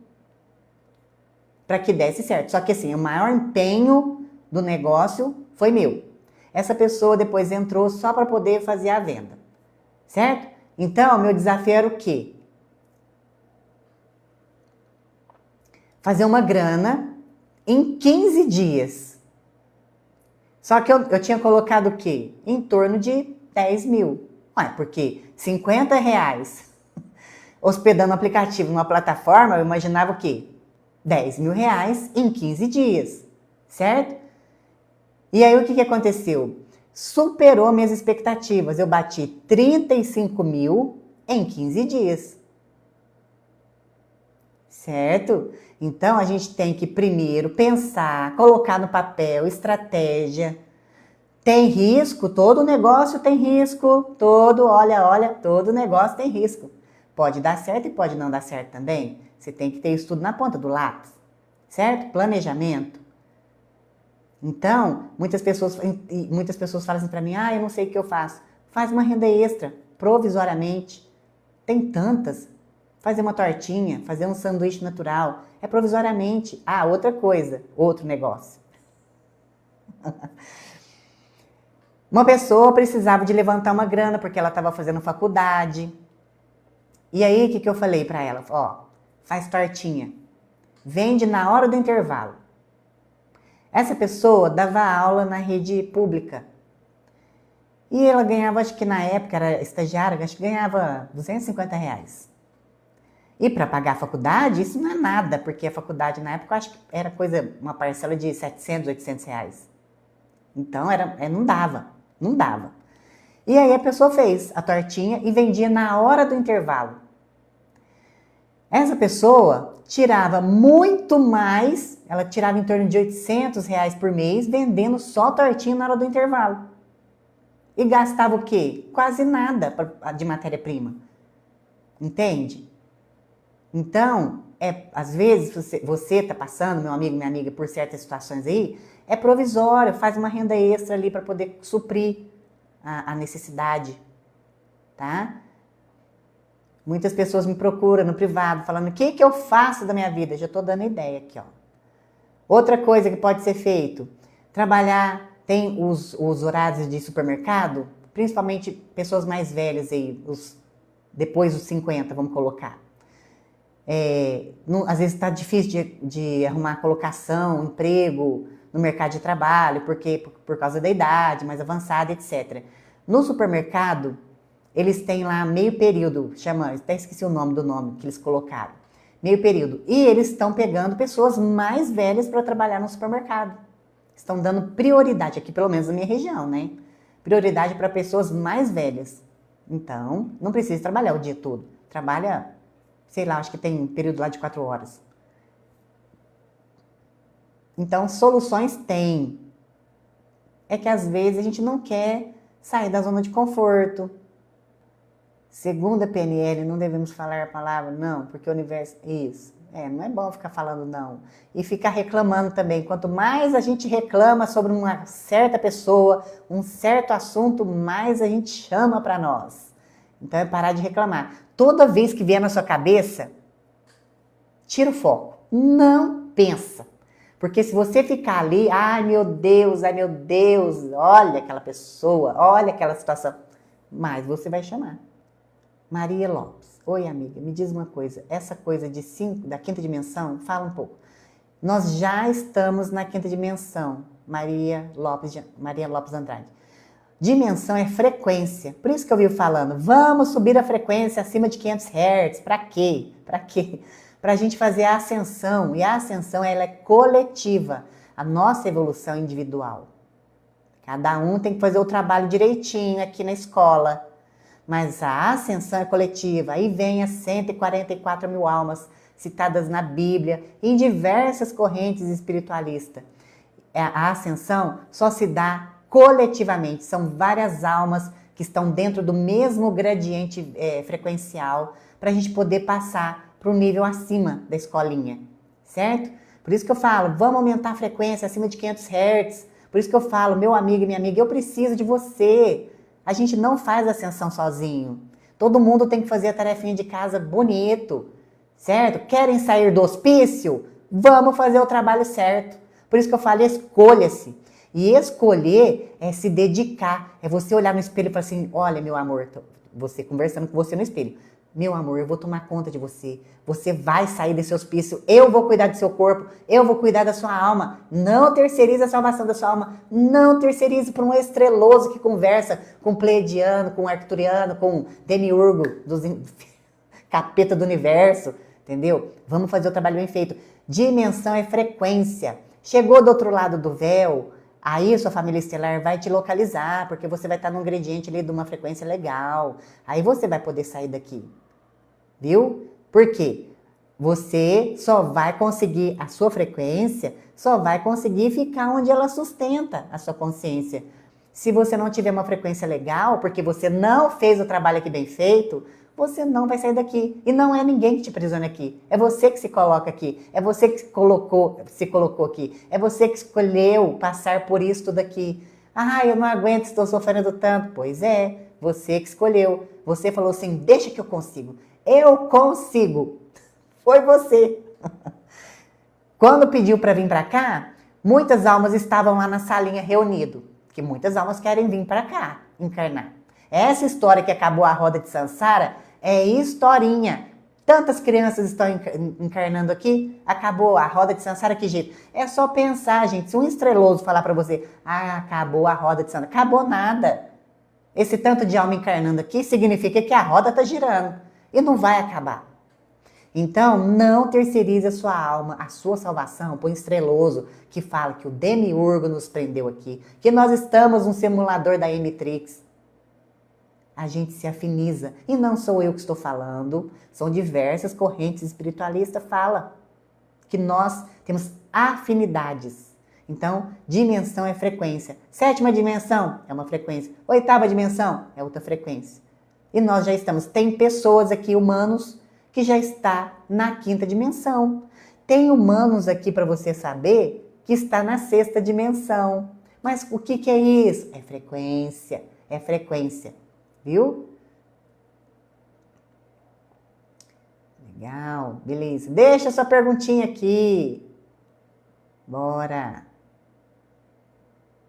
para que desse certo. Só que assim, o maior empenho do negócio foi meu. Essa pessoa depois entrou só para poder fazer a venda, certo? Então, meu desafio era o quê? fazer uma grana em 15 dias. Só que eu tinha colocado o quê? Em torno de 10 mil. Ué, porque 50 reais hospedando o aplicativo numa plataforma, eu imaginava o quê? 10 mil reais em 15 dias, certo? E aí o que aconteceu? Superou minhas expectativas. Eu bati 35 mil em 15 dias. Certo? Então a gente tem que primeiro pensar, colocar no papel, estratégia. Tem risco, todo negócio tem risco, todo negócio tem risco. Pode dar certo e pode não dar certo também. Você tem que ter isso tudo na ponta do lápis, certo? Planejamento. Então, muitas pessoas falam assim para mim, eu não sei o que eu faço. Faz uma renda extra, provisoriamente. Tem tantas. Fazer uma tortinha, fazer um sanduíche natural, é provisoriamente. Outra coisa, outro negócio. Uma pessoa precisava de levantar uma grana porque ela estava fazendo faculdade. E aí, o que eu falei para ela? Faz tortinha. Vende na hora do intervalo. Essa pessoa dava aula na rede pública. E ela ganhava, acho que na época, era estagiária, acho que ganhava 250 reais. E para pagar a faculdade, isso não é nada, porque a faculdade na época, eu acho que era uma parcela de 700, 800 reais. Então, não dava. E aí a pessoa fez a tortinha e vendia na hora do intervalo. Essa pessoa tirava muito mais, ela tirava em torno de 800 reais por mês, vendendo só tortinha na hora do intervalo. E gastava o quê? Quase nada de matéria-prima. Entende? Então, às vezes você está passando, meu amigo, minha amiga, por certas situações aí, é provisório, faz uma renda extra ali para poder suprir a necessidade, tá? Muitas pessoas me procuram no privado, falando, o que eu faço da minha vida? Já estou dando ideia aqui, ó. Outra coisa que pode ser feito, trabalhar, tem os horários de supermercado, principalmente pessoas mais velhas aí, depois dos 50, vamos colocar. Às vezes está difícil de arrumar colocação, emprego no mercado de trabalho, por causa da idade mais avançada, etc. No supermercado, eles têm lá meio período, até esqueci o nome que eles colocaram, meio período. E eles estão pegando pessoas mais velhas para trabalhar no supermercado. Estão dando prioridade, aqui pelo menos na minha região, né? Prioridade para pessoas mais velhas. Então, não precisa trabalhar o dia todo. Trabalha, sei lá, acho que tem um período lá de 4 horas. Então, soluções tem. É que às vezes a gente não quer sair da zona de conforto. Segundo a PNL, não devemos falar a palavra não, porque o universo... Isso. Não é bom ficar falando não. E ficar reclamando também. Quanto mais a gente reclama sobre uma certa pessoa, um certo assunto, mais a gente chama para nós. Então é parar de reclamar. Toda vez que vier na sua cabeça, tira o foco. Não pensa. Porque se você ficar ali, ai meu Deus, olha aquela pessoa, olha aquela situação, mas você vai chamar. Maria Lopes. Oi, amiga, me diz uma coisa. Essa coisa da quinta dimensão, fala um pouco. Nós já estamos na quinta dimensão, Maria Lopes Andrade. Dimensão é frequência. Por isso que eu vivo falando, vamos subir a frequência acima de 500 Hz. Para quê? Para a gente fazer a ascensão. E a ascensão, ela é coletiva. A nossa evolução é individual. Cada um tem que fazer o trabalho direitinho aqui na escola. Mas a ascensão é coletiva. Aí vem as 144 mil almas citadas na Bíblia, em diversas correntes espiritualistas. A ascensão só se dá coletivamente. São várias almas que estão dentro do mesmo gradiente frequencial para a gente poder passar para um nível acima da escolinha, certo? Por isso que eu falo, vamos aumentar a frequência acima de 500 Hz. Por isso que eu falo, meu amigo e minha amiga, eu preciso de você. A gente não faz ascensão sozinho. Todo mundo tem que fazer a tarefinha de casa bonito, certo? Querem sair do hospício? Vamos fazer o trabalho certo. Por isso que eu falo, escolha-se. E escolher é se dedicar. É você olhar no espelho e falar assim, olha, meu amor, você conversando com você no espelho. Meu amor, eu vou tomar conta de você. Você vai sair desse hospício. Eu vou cuidar do seu corpo. Eu vou cuidar da sua alma. Não terceirize a salvação da sua alma. Não terceirize para um estreloso que conversa com pleiadiano, com arcturiano, com demiurgo, dos capeta do universo. Entendeu? Vamos fazer o trabalho bem feito. Dimensão é frequência. Chegou do outro lado do véu, aí sua família estelar vai te localizar, porque você vai estar num gradiente ali de uma frequência legal. Aí você vai poder sair daqui. Viu? Por quê? Você só vai conseguir, a sua frequência só vai conseguir ficar onde ela sustenta a sua consciência. Se você não tiver uma frequência legal, porque você não fez o trabalho aqui bem feito, você não vai sair daqui. E não é ninguém que te aprisiona aqui. É você que se coloca aqui. É você que se colocou aqui. É você que escolheu passar por isso tudo aqui. Ah, eu não aguento, estou sofrendo tanto. Pois é, você que escolheu. Você falou assim, deixa que eu consigo. Eu consigo. Foi você. Quando pediu para vir para cá, muitas almas estavam lá na salinha reunido. Que muitas almas querem vir para cá, encarnar. Essa história que acabou a roda de Sansara é historinha. Tantas crianças estão encarnando aqui, acabou a roda de Sansara, que jeito? É só pensar, gente. Se um estreloso falar para você, ah, acabou a roda de Sansara, acabou nada. Esse tanto de alma encarnando aqui significa que a roda está girando e não vai acabar. Então, não terceirize a sua alma, a sua salvação, para um estreloso que fala que o demiurgo nos prendeu aqui, que nós estamos num simulador da Matrix. A gente se afiniza. E não sou eu que estou falando, são diversas correntes espiritualistas que falam que nós temos afinidades. Então, dimensão é frequência. Sétima dimensão é uma frequência. Oitava dimensão é outra frequência. E nós já estamos. Tem pessoas aqui, humanos, que já está na quinta dimensão. Tem humanos aqui para você saber que está na sexta dimensão. Mas o que é isso? É frequência. É frequência. Viu? Legal, beleza. Deixa sua perguntinha aqui. Bora.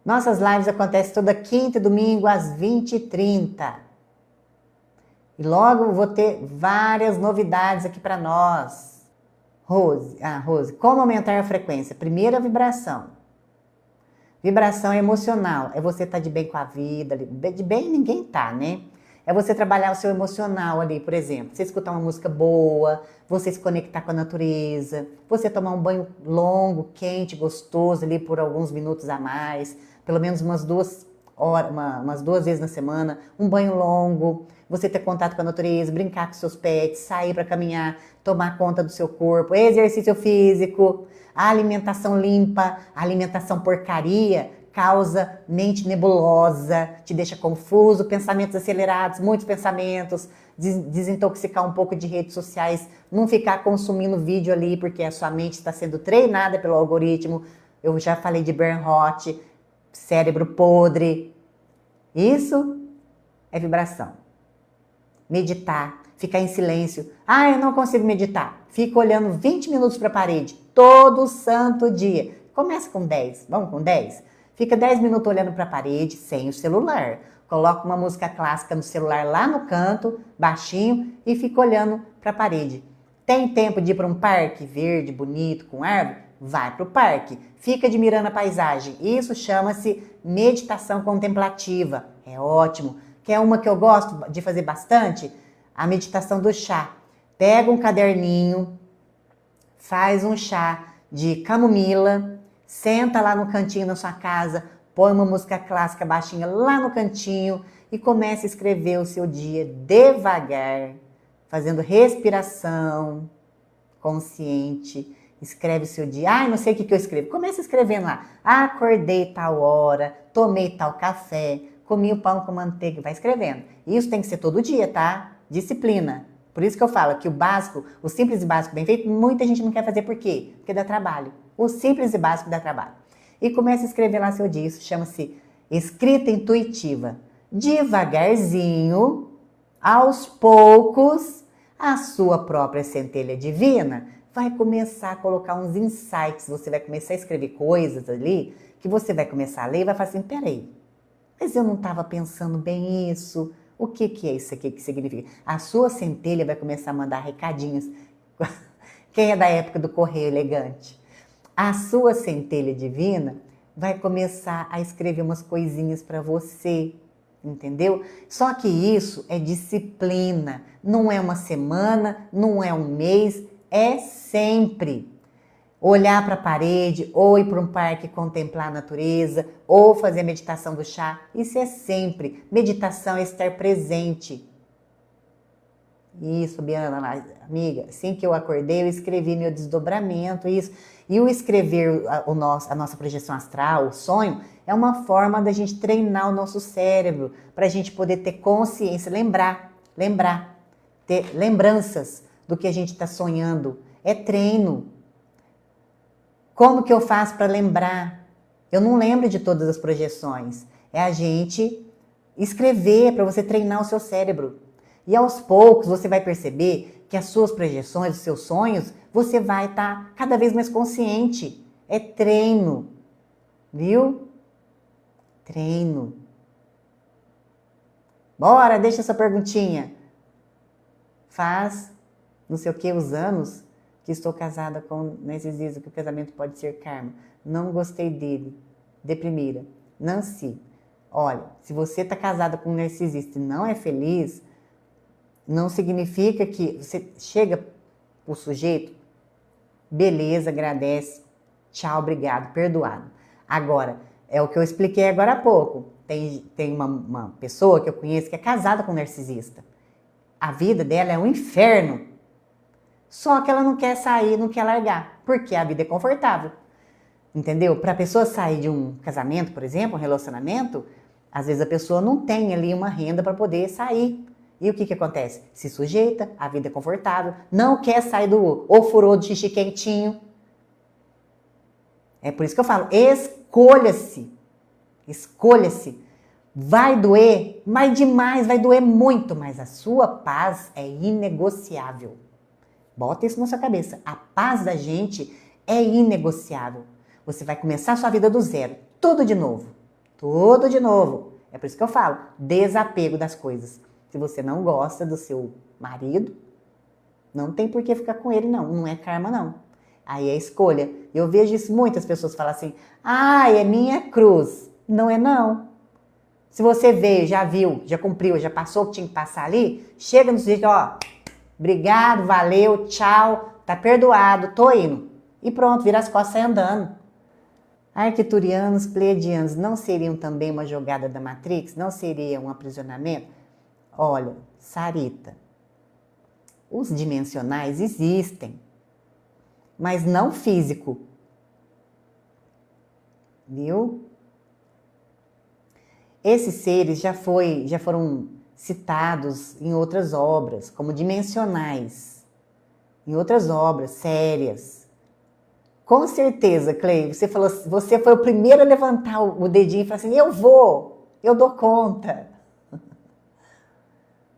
Nossas lives acontecem toda quinta e domingo às 20h30. E logo vou ter várias novidades aqui para nós. Rose, como aumentar a frequência? Primeira vibração. Vibração emocional. É você estar de bem com a vida. De bem ninguém tá, né? É você trabalhar o seu emocional ali, por exemplo. Você escutar uma música boa, você se conectar com a natureza, você tomar um banho longo, quente, gostoso ali por alguns minutos a mais, pelo menos umas 2 horas, umas 2 vezes na semana, um banho longo, você ter contato com a natureza, brincar com seus pets, sair para caminhar, tomar conta do seu corpo, exercício físico, a alimentação limpa, a alimentação porcaria, causa mente nebulosa, te deixa confuso, pensamentos acelerados, muitos pensamentos, desintoxicar um pouco de redes sociais, não ficar consumindo vídeo ali, porque a sua mente está sendo treinada pelo algoritmo. Eu já falei de burnout, cérebro podre. Isso é vibração. Meditar, ficar em silêncio. Ah, eu não consigo meditar. Fica olhando 20 minutos para a parede, todo santo dia. Começa com 10, vamos com 10? Fica 10 minutos olhando para a parede, sem o celular. Coloca uma música clássica no celular lá no canto, baixinho, e fica olhando para a parede. Tem tempo de ir para um parque verde, bonito, com árvore? Vai para o parque. Fica admirando a paisagem. Isso chama-se meditação contemplativa. É ótimo. Quer uma que eu gosto de fazer bastante? A meditação do chá. Pega um caderninho, faz um chá de camomila, senta lá no cantinho da sua casa, põe uma música clássica baixinha lá no cantinho e comece a escrever o seu dia devagar, fazendo respiração consciente. Escreve o seu dia. Ai, não sei o que eu escrevo. Começa escrevendo lá. Acordei tal hora, tomei tal café, comi o pão com manteiga. Vai escrevendo. Isso tem que ser todo dia, tá? Disciplina. Por isso que eu falo que o básico, o simples e básico bem feito, muita gente não quer fazer. Por quê? Porque dá trabalho. O simples e básico dá trabalho. E começa a escrever lá seu dia. Isso chama-se escrita intuitiva. Devagarzinho, aos poucos, a sua própria centelha divina vai começar a colocar uns insights. Você vai começar a escrever coisas ali que você vai começar a ler e vai falar assim, peraí, mas eu não estava pensando bem isso. O que é isso aqui que significa? A sua centelha vai começar a mandar recadinhos. Quem é da época do correio elegante? A sua centelha divina vai começar a escrever umas coisinhas para você, entendeu? Só que isso é disciplina, não é uma semana, não é um mês, é sempre. Olhar para a parede, ou ir para um parque contemplar a natureza, ou fazer a meditação do chá, isso é sempre. Meditação é estar presente. Isso, Biana, amiga, assim que eu acordei, eu escrevi meu desdobramento, isso. E o escrever a nossa projeção astral, o sonho, é uma forma da gente treinar o nosso cérebro, para a gente poder ter consciência, lembrar, ter lembranças do que a gente está sonhando. É treino. Como que eu faço para lembrar? Eu não lembro de todas as projeções. É a gente escrever para você treinar o seu cérebro. E aos poucos você vai perceber que as suas projeções, os seus sonhos, você vai estar cada vez mais consciente. É treino. Viu? Treino. Bora, deixa essa perguntinha. Faz não sei o que os anos que estou casada com narcisista, que o casamento pode ser karma. Não gostei dele. Deprimida. Nancy, olha, se você está casada com um narcisista e não é feliz, não significa que você chega pro sujeito, beleza, agradece, tchau, obrigado, perdoado. Agora, é o que eu expliquei agora há pouco. Tem uma pessoa que eu conheço que é casada com um narcisista. A vida dela é um inferno. Só que ela não quer sair, não quer largar, porque a vida é confortável. Entendeu? Para a pessoa sair de um casamento, por exemplo, um relacionamento, às vezes a pessoa não tem ali uma renda para poder sair. E o que acontece? Se sujeita, a vida é confortável, não quer sair do ou furou de xixi quentinho. É por isso que eu falo, escolha-se. Escolha-se. Vai doer, mas demais, vai doer muito, mas a sua paz é inegociável. Bota isso na sua cabeça. A paz da gente é inegociável. Você vai começar a sua vida do zero. Tudo de novo. Tudo de novo. É por isso que eu falo, desapego das coisas. Se você não gosta do seu marido, não tem por que ficar com ele, não. Não é karma, não. Aí é escolha. Eu vejo isso, muitas pessoas falam assim, é minha cruz. Não é, não. Se você veio, já viu, já cumpriu, já passou o que tinha que passar ali, chega no sujeito, obrigado, valeu, tchau, tá perdoado, tô indo. E pronto, vira as costas e sai andando. Arcturianos, pleiadianos, não seriam também uma jogada da Matrix? Não seria um aprisionamento? Olha, Sarita, os dimensionais existem, mas não físico. Viu? Esses seres já foram citados em outras obras, como dimensionais, em outras obras sérias. Com certeza, Clay, você foi o primeiro a levantar o dedinho e falar assim, eu dou conta.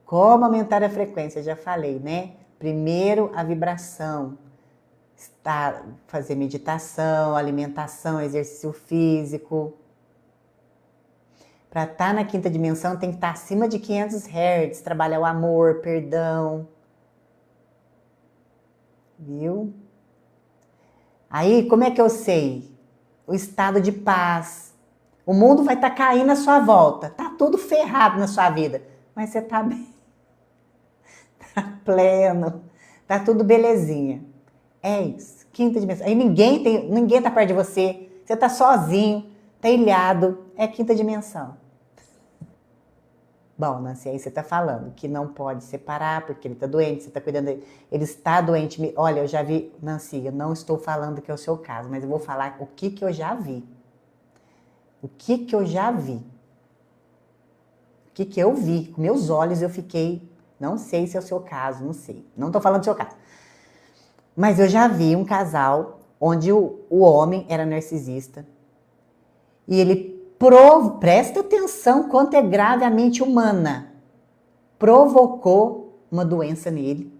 Como aumentar a frequência? Já falei, né? Primeiro, a vibração. Fazer meditação, alimentação, exercício físico. Para estar na quinta dimensão tem que estar acima de 500 Hz, trabalhar o amor, perdão. Viu? Aí, como é que eu sei? O estado de paz. O mundo vai estar caindo à sua volta. Tá tudo ferrado na sua vida. Mas você tá bem. Tá pleno. Tá tudo belezinha. É isso. Quinta dimensão. Aí ninguém tá perto de você. Você tá sozinho, tá ilhado. É quinta dimensão. Bom, Nancy, aí você tá falando que não pode separar porque ele tá doente, você tá cuidando dele. Ele está doente. Olha, eu já vi, Nancy, eu não estou falando que é o seu caso, mas eu vou falar o que eu já vi. O que eu já vi. O que eu vi. Com meus olhos eu fiquei, não sei se é o seu caso, não sei. Não tô falando do seu caso. Mas eu já vi um casal onde o homem era narcisista e ele presta atenção quanto é grave a mente humana. Provocou uma doença nele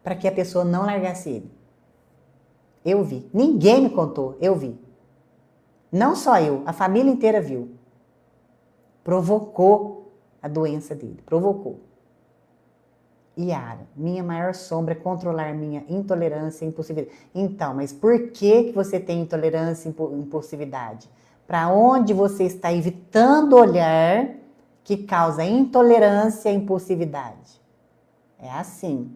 para que a pessoa não largasse ele. Eu vi. Ninguém me contou, eu vi. Não só eu, a família inteira viu. Provocou a doença dele, provocou. Yara, minha maior sombra é controlar minha intolerância e impulsividade. Então, mas por que você tem intolerância e impulsividade? Para onde você está evitando olhar que causa intolerância e impulsividade? É assim.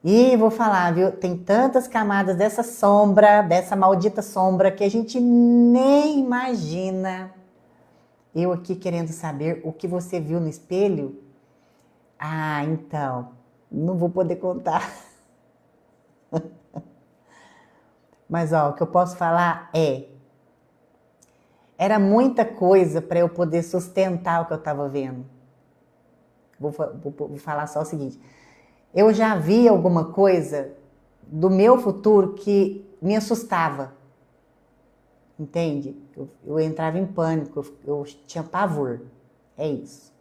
E vou falar, viu? Tem tantas camadas dessa sombra, dessa maldita sombra, que a gente nem imagina. Eu aqui querendo saber o que você viu no espelho. Ah, então, não vou poder contar. Mas, ó, o que eu posso falar era muita coisa para eu poder sustentar o que eu estava vendo. Vou falar só o seguinte. Eu já vi alguma coisa do meu futuro que me assustava. Entende? Eu entrava em pânico, eu tinha pavor. É isso.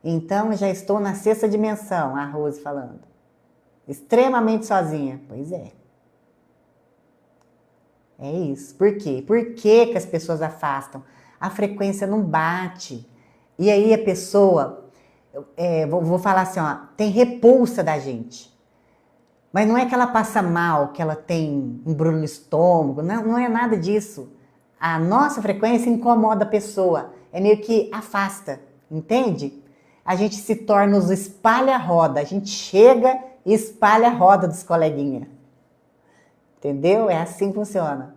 Então, eu já estou na sexta dimensão, a Rose falando. Extremamente sozinha. Pois é. É isso. Por quê? Por que as pessoas afastam? A frequência não bate. E aí a pessoa, vou falar assim, ó, tem repulsa da gente. Mas não é que ela passa mal, que ela tem embrulho no estômago, não é nada disso. A nossa frequência incomoda a pessoa, é meio que afasta, entende? A gente se torna os espalha-roda, a gente chega e espalha a roda dos coleguinhas. Entendeu? É assim que funciona.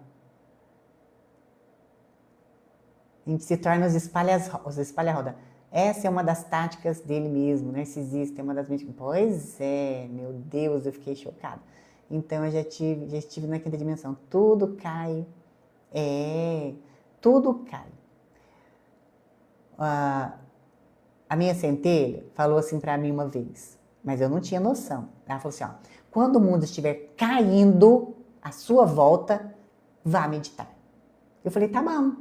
A gente se torna os espalha-roda. Essa é uma das táticas dele mesmo, narcisista, é uma das místicas. Pois é, meu Deus, eu fiquei chocada. Então eu já estive na quinta dimensão. Tudo cai. Tudo cai. A minha centelha falou assim para mim uma vez, mas eu não tinha noção. Ela falou assim, ó, quando o mundo estiver caindo à sua volta, vá meditar. Eu falei, tá bom.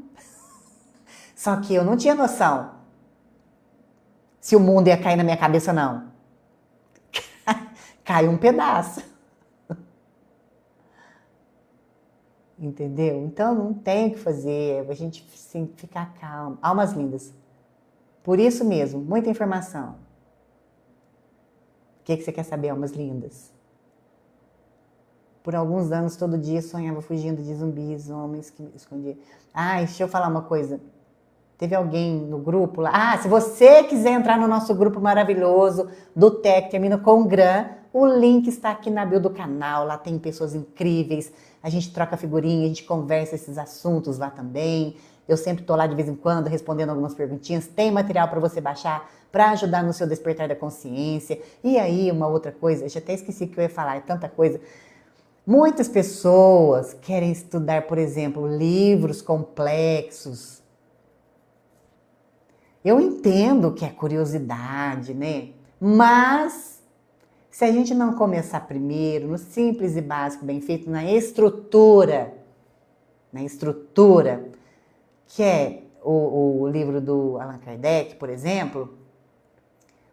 Só que eu não tinha noção se o mundo ia cair na minha cabeça, não. Caiu um pedaço. Entendeu? Então não tem o que fazer, a gente tem que ficar calmo. Almas lindas. Por isso mesmo, muita informação. O que você quer saber, almas lindas? Por alguns anos, todo dia, sonhava fugindo de zumbis, homens que me escondiam. Deixa eu falar uma coisa. Teve alguém no grupo lá. Se você quiser entrar no nosso grupo maravilhoso do TEC, termina com GRAM, o link está aqui na bio do canal. Lá tem pessoas incríveis. A gente troca figurinha, a gente conversa esses assuntos lá também. Eu sempre estou lá de vez em quando respondendo algumas perguntinhas. Tem material para você baixar para ajudar no seu despertar da consciência. E aí, uma outra coisa, eu já até esqueci o que eu ia falar, é tanta coisa. Muitas pessoas querem estudar, por exemplo, livros complexos. Eu entendo que é curiosidade, né? Mas se a gente não começar primeiro, no simples e básico, bem feito, na estrutura, que é o livro do Allan Kardec, por exemplo,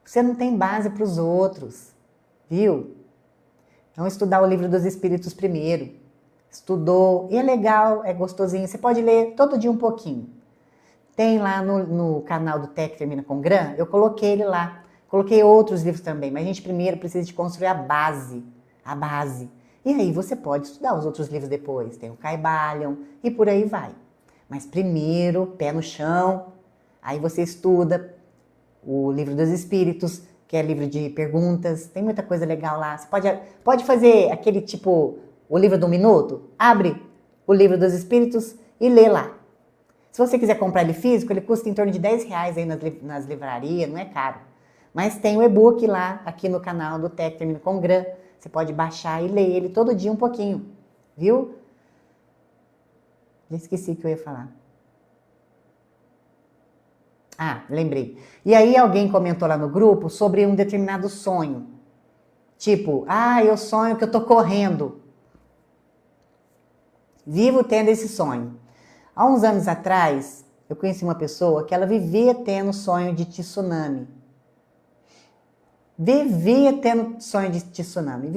você não tem base para os outros, viu? Então, estudar o livro dos Espíritos primeiro. Estudou, e é legal, é gostosinho, você pode ler todo dia um pouquinho. Tem lá no canal do TEC Termina com GRAM, eu coloquei ele lá. Coloquei outros livros também, mas a gente primeiro precisa de construir a base. E aí você pode estudar os outros livros depois. Tem o Caibalion e por aí vai. Mas primeiro, pé no chão, aí você estuda o livro dos Espíritos, que é livro de perguntas, tem muita coisa legal lá. Você pode fazer aquele tipo, o livro do minuto, abre o livro dos Espíritos e lê lá. Se você quiser comprar ele físico, ele custa em torno de R$10 aí nas livrarias, não é caro. Mas tem o e-book lá, aqui no canal do TEC Termina com GRAM. Você pode baixar e ler ele todo dia um pouquinho, viu? Já esqueci o que eu ia falar. Lembrei. E aí alguém comentou lá no grupo sobre um determinado sonho. Tipo, eu sonho que eu tô correndo. Vivo tendo esse sonho. Há uns anos atrás, eu conheci uma pessoa que ela vivia tendo sonho de tsunami. Vivia tendo sonho de tsunami.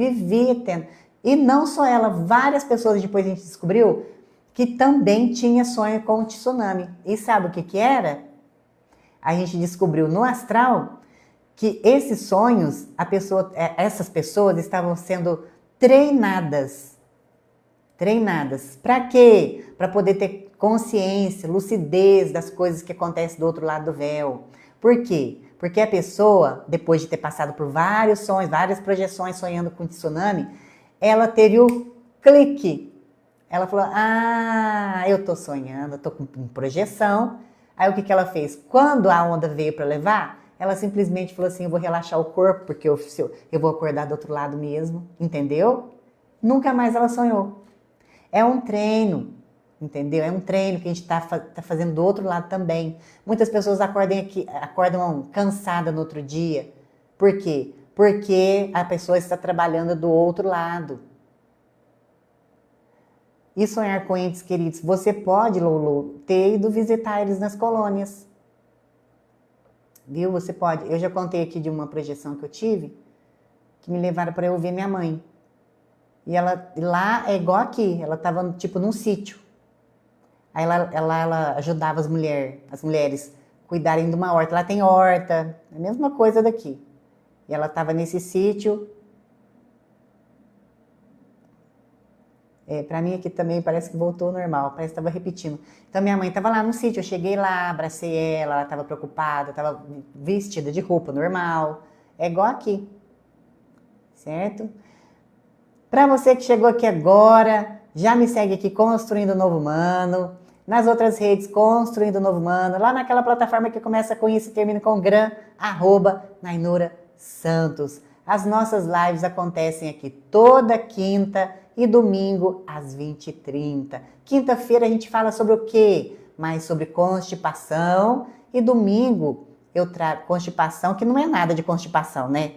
E não só ela, várias pessoas depois a gente descobriu que também tinha sonho com o tsunami. E sabe o que que era? A gente descobriu no astral que esses sonhos, essas pessoas estavam sendo treinadas. Treinadas. Para quê? Para poder ter consciência, lucidez das coisas que acontecem do outro lado do véu. Por quê? Porque a pessoa, depois de ter passado por vários sonhos, várias projeções sonhando com tsunami, ela teve o clique. Ela falou, eu tô sonhando, eu tô com projeção. Aí o que que ela fez? Quando a onda veio para levar, ela simplesmente falou assim, eu vou relaxar o corpo, porque eu vou acordar do outro lado mesmo, entendeu? Nunca mais ela sonhou. É um treino, entendeu? É um treino que a gente está fazendo do outro lado também. Muitas pessoas acordam cansada no outro dia. Por quê? Porque a pessoa está trabalhando do outro lado. E sonhar com entes queridos, você pode, Lulu, ter ido visitar eles nas colônias. Viu? Você pode. Eu já contei aqui de uma projeção que eu tive, que me levaram para eu ver minha mãe. E ela lá é igual aqui, ela estava tipo num sítio. Aí ela ajudava as mulheres cuidarem de uma horta. Lá tem horta, é a mesma coisa daqui. E ela estava nesse sítio. Para mim aqui também parece que voltou ao normal, parece que estava repetindo. Então minha mãe estava lá no sítio, eu cheguei lá, abracei ela estava preocupada, estava vestida de roupa normal. É igual aqui, certo? Para você que chegou aqui agora, já me segue aqui Construindo o Novo Humano, nas outras redes Construindo o Novo Humano, lá naquela plataforma que começa com isso e termina com gram, @Nainura Santos. As nossas lives acontecem aqui toda quinta e domingo às 20h30. Quinta-feira a gente fala sobre o quê? Mais sobre constipação, e domingo eu trago constipação, que não é nada de constipação, né?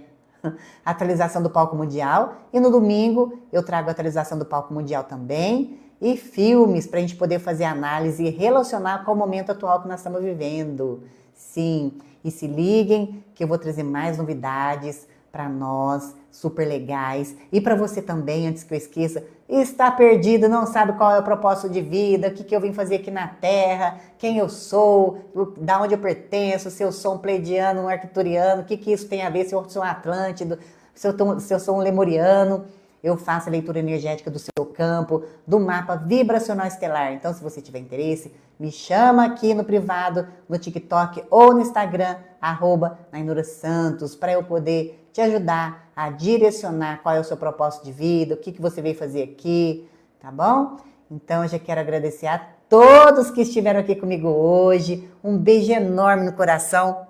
Atualização do palco mundial, e no domingo eu trago a atualização do palco mundial também, e filmes para a gente poder fazer análise e relacionar com o momento atual que nós estamos vivendo. Sim, e se liguem que eu vou trazer mais novidades para nós, super legais, e para você também, antes que eu esqueça, está perdido, não sabe qual é o propósito de vida, o que eu vim fazer aqui na Terra, quem eu sou, da onde eu pertenço, se eu sou um pleiadiano, um arcturiano, o que isso tem a ver, se eu sou um atlântido, se eu sou um lemuriano. Eu faço a leitura energética do seu campo, do mapa vibracional estelar. Então, se você tiver interesse, me chama aqui no privado, no TikTok ou no Instagram, @Nainura Santos, para eu poder te ajudar a direcionar qual é o seu propósito de vida, o que você veio fazer aqui, tá bom? Então, eu já quero agradecer a todos que estiveram aqui comigo hoje. Um beijo enorme no coração.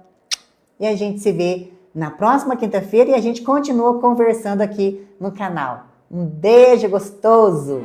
E a gente se vê na próxima quinta-feira e a gente continua conversando aqui no canal. Um beijo gostoso!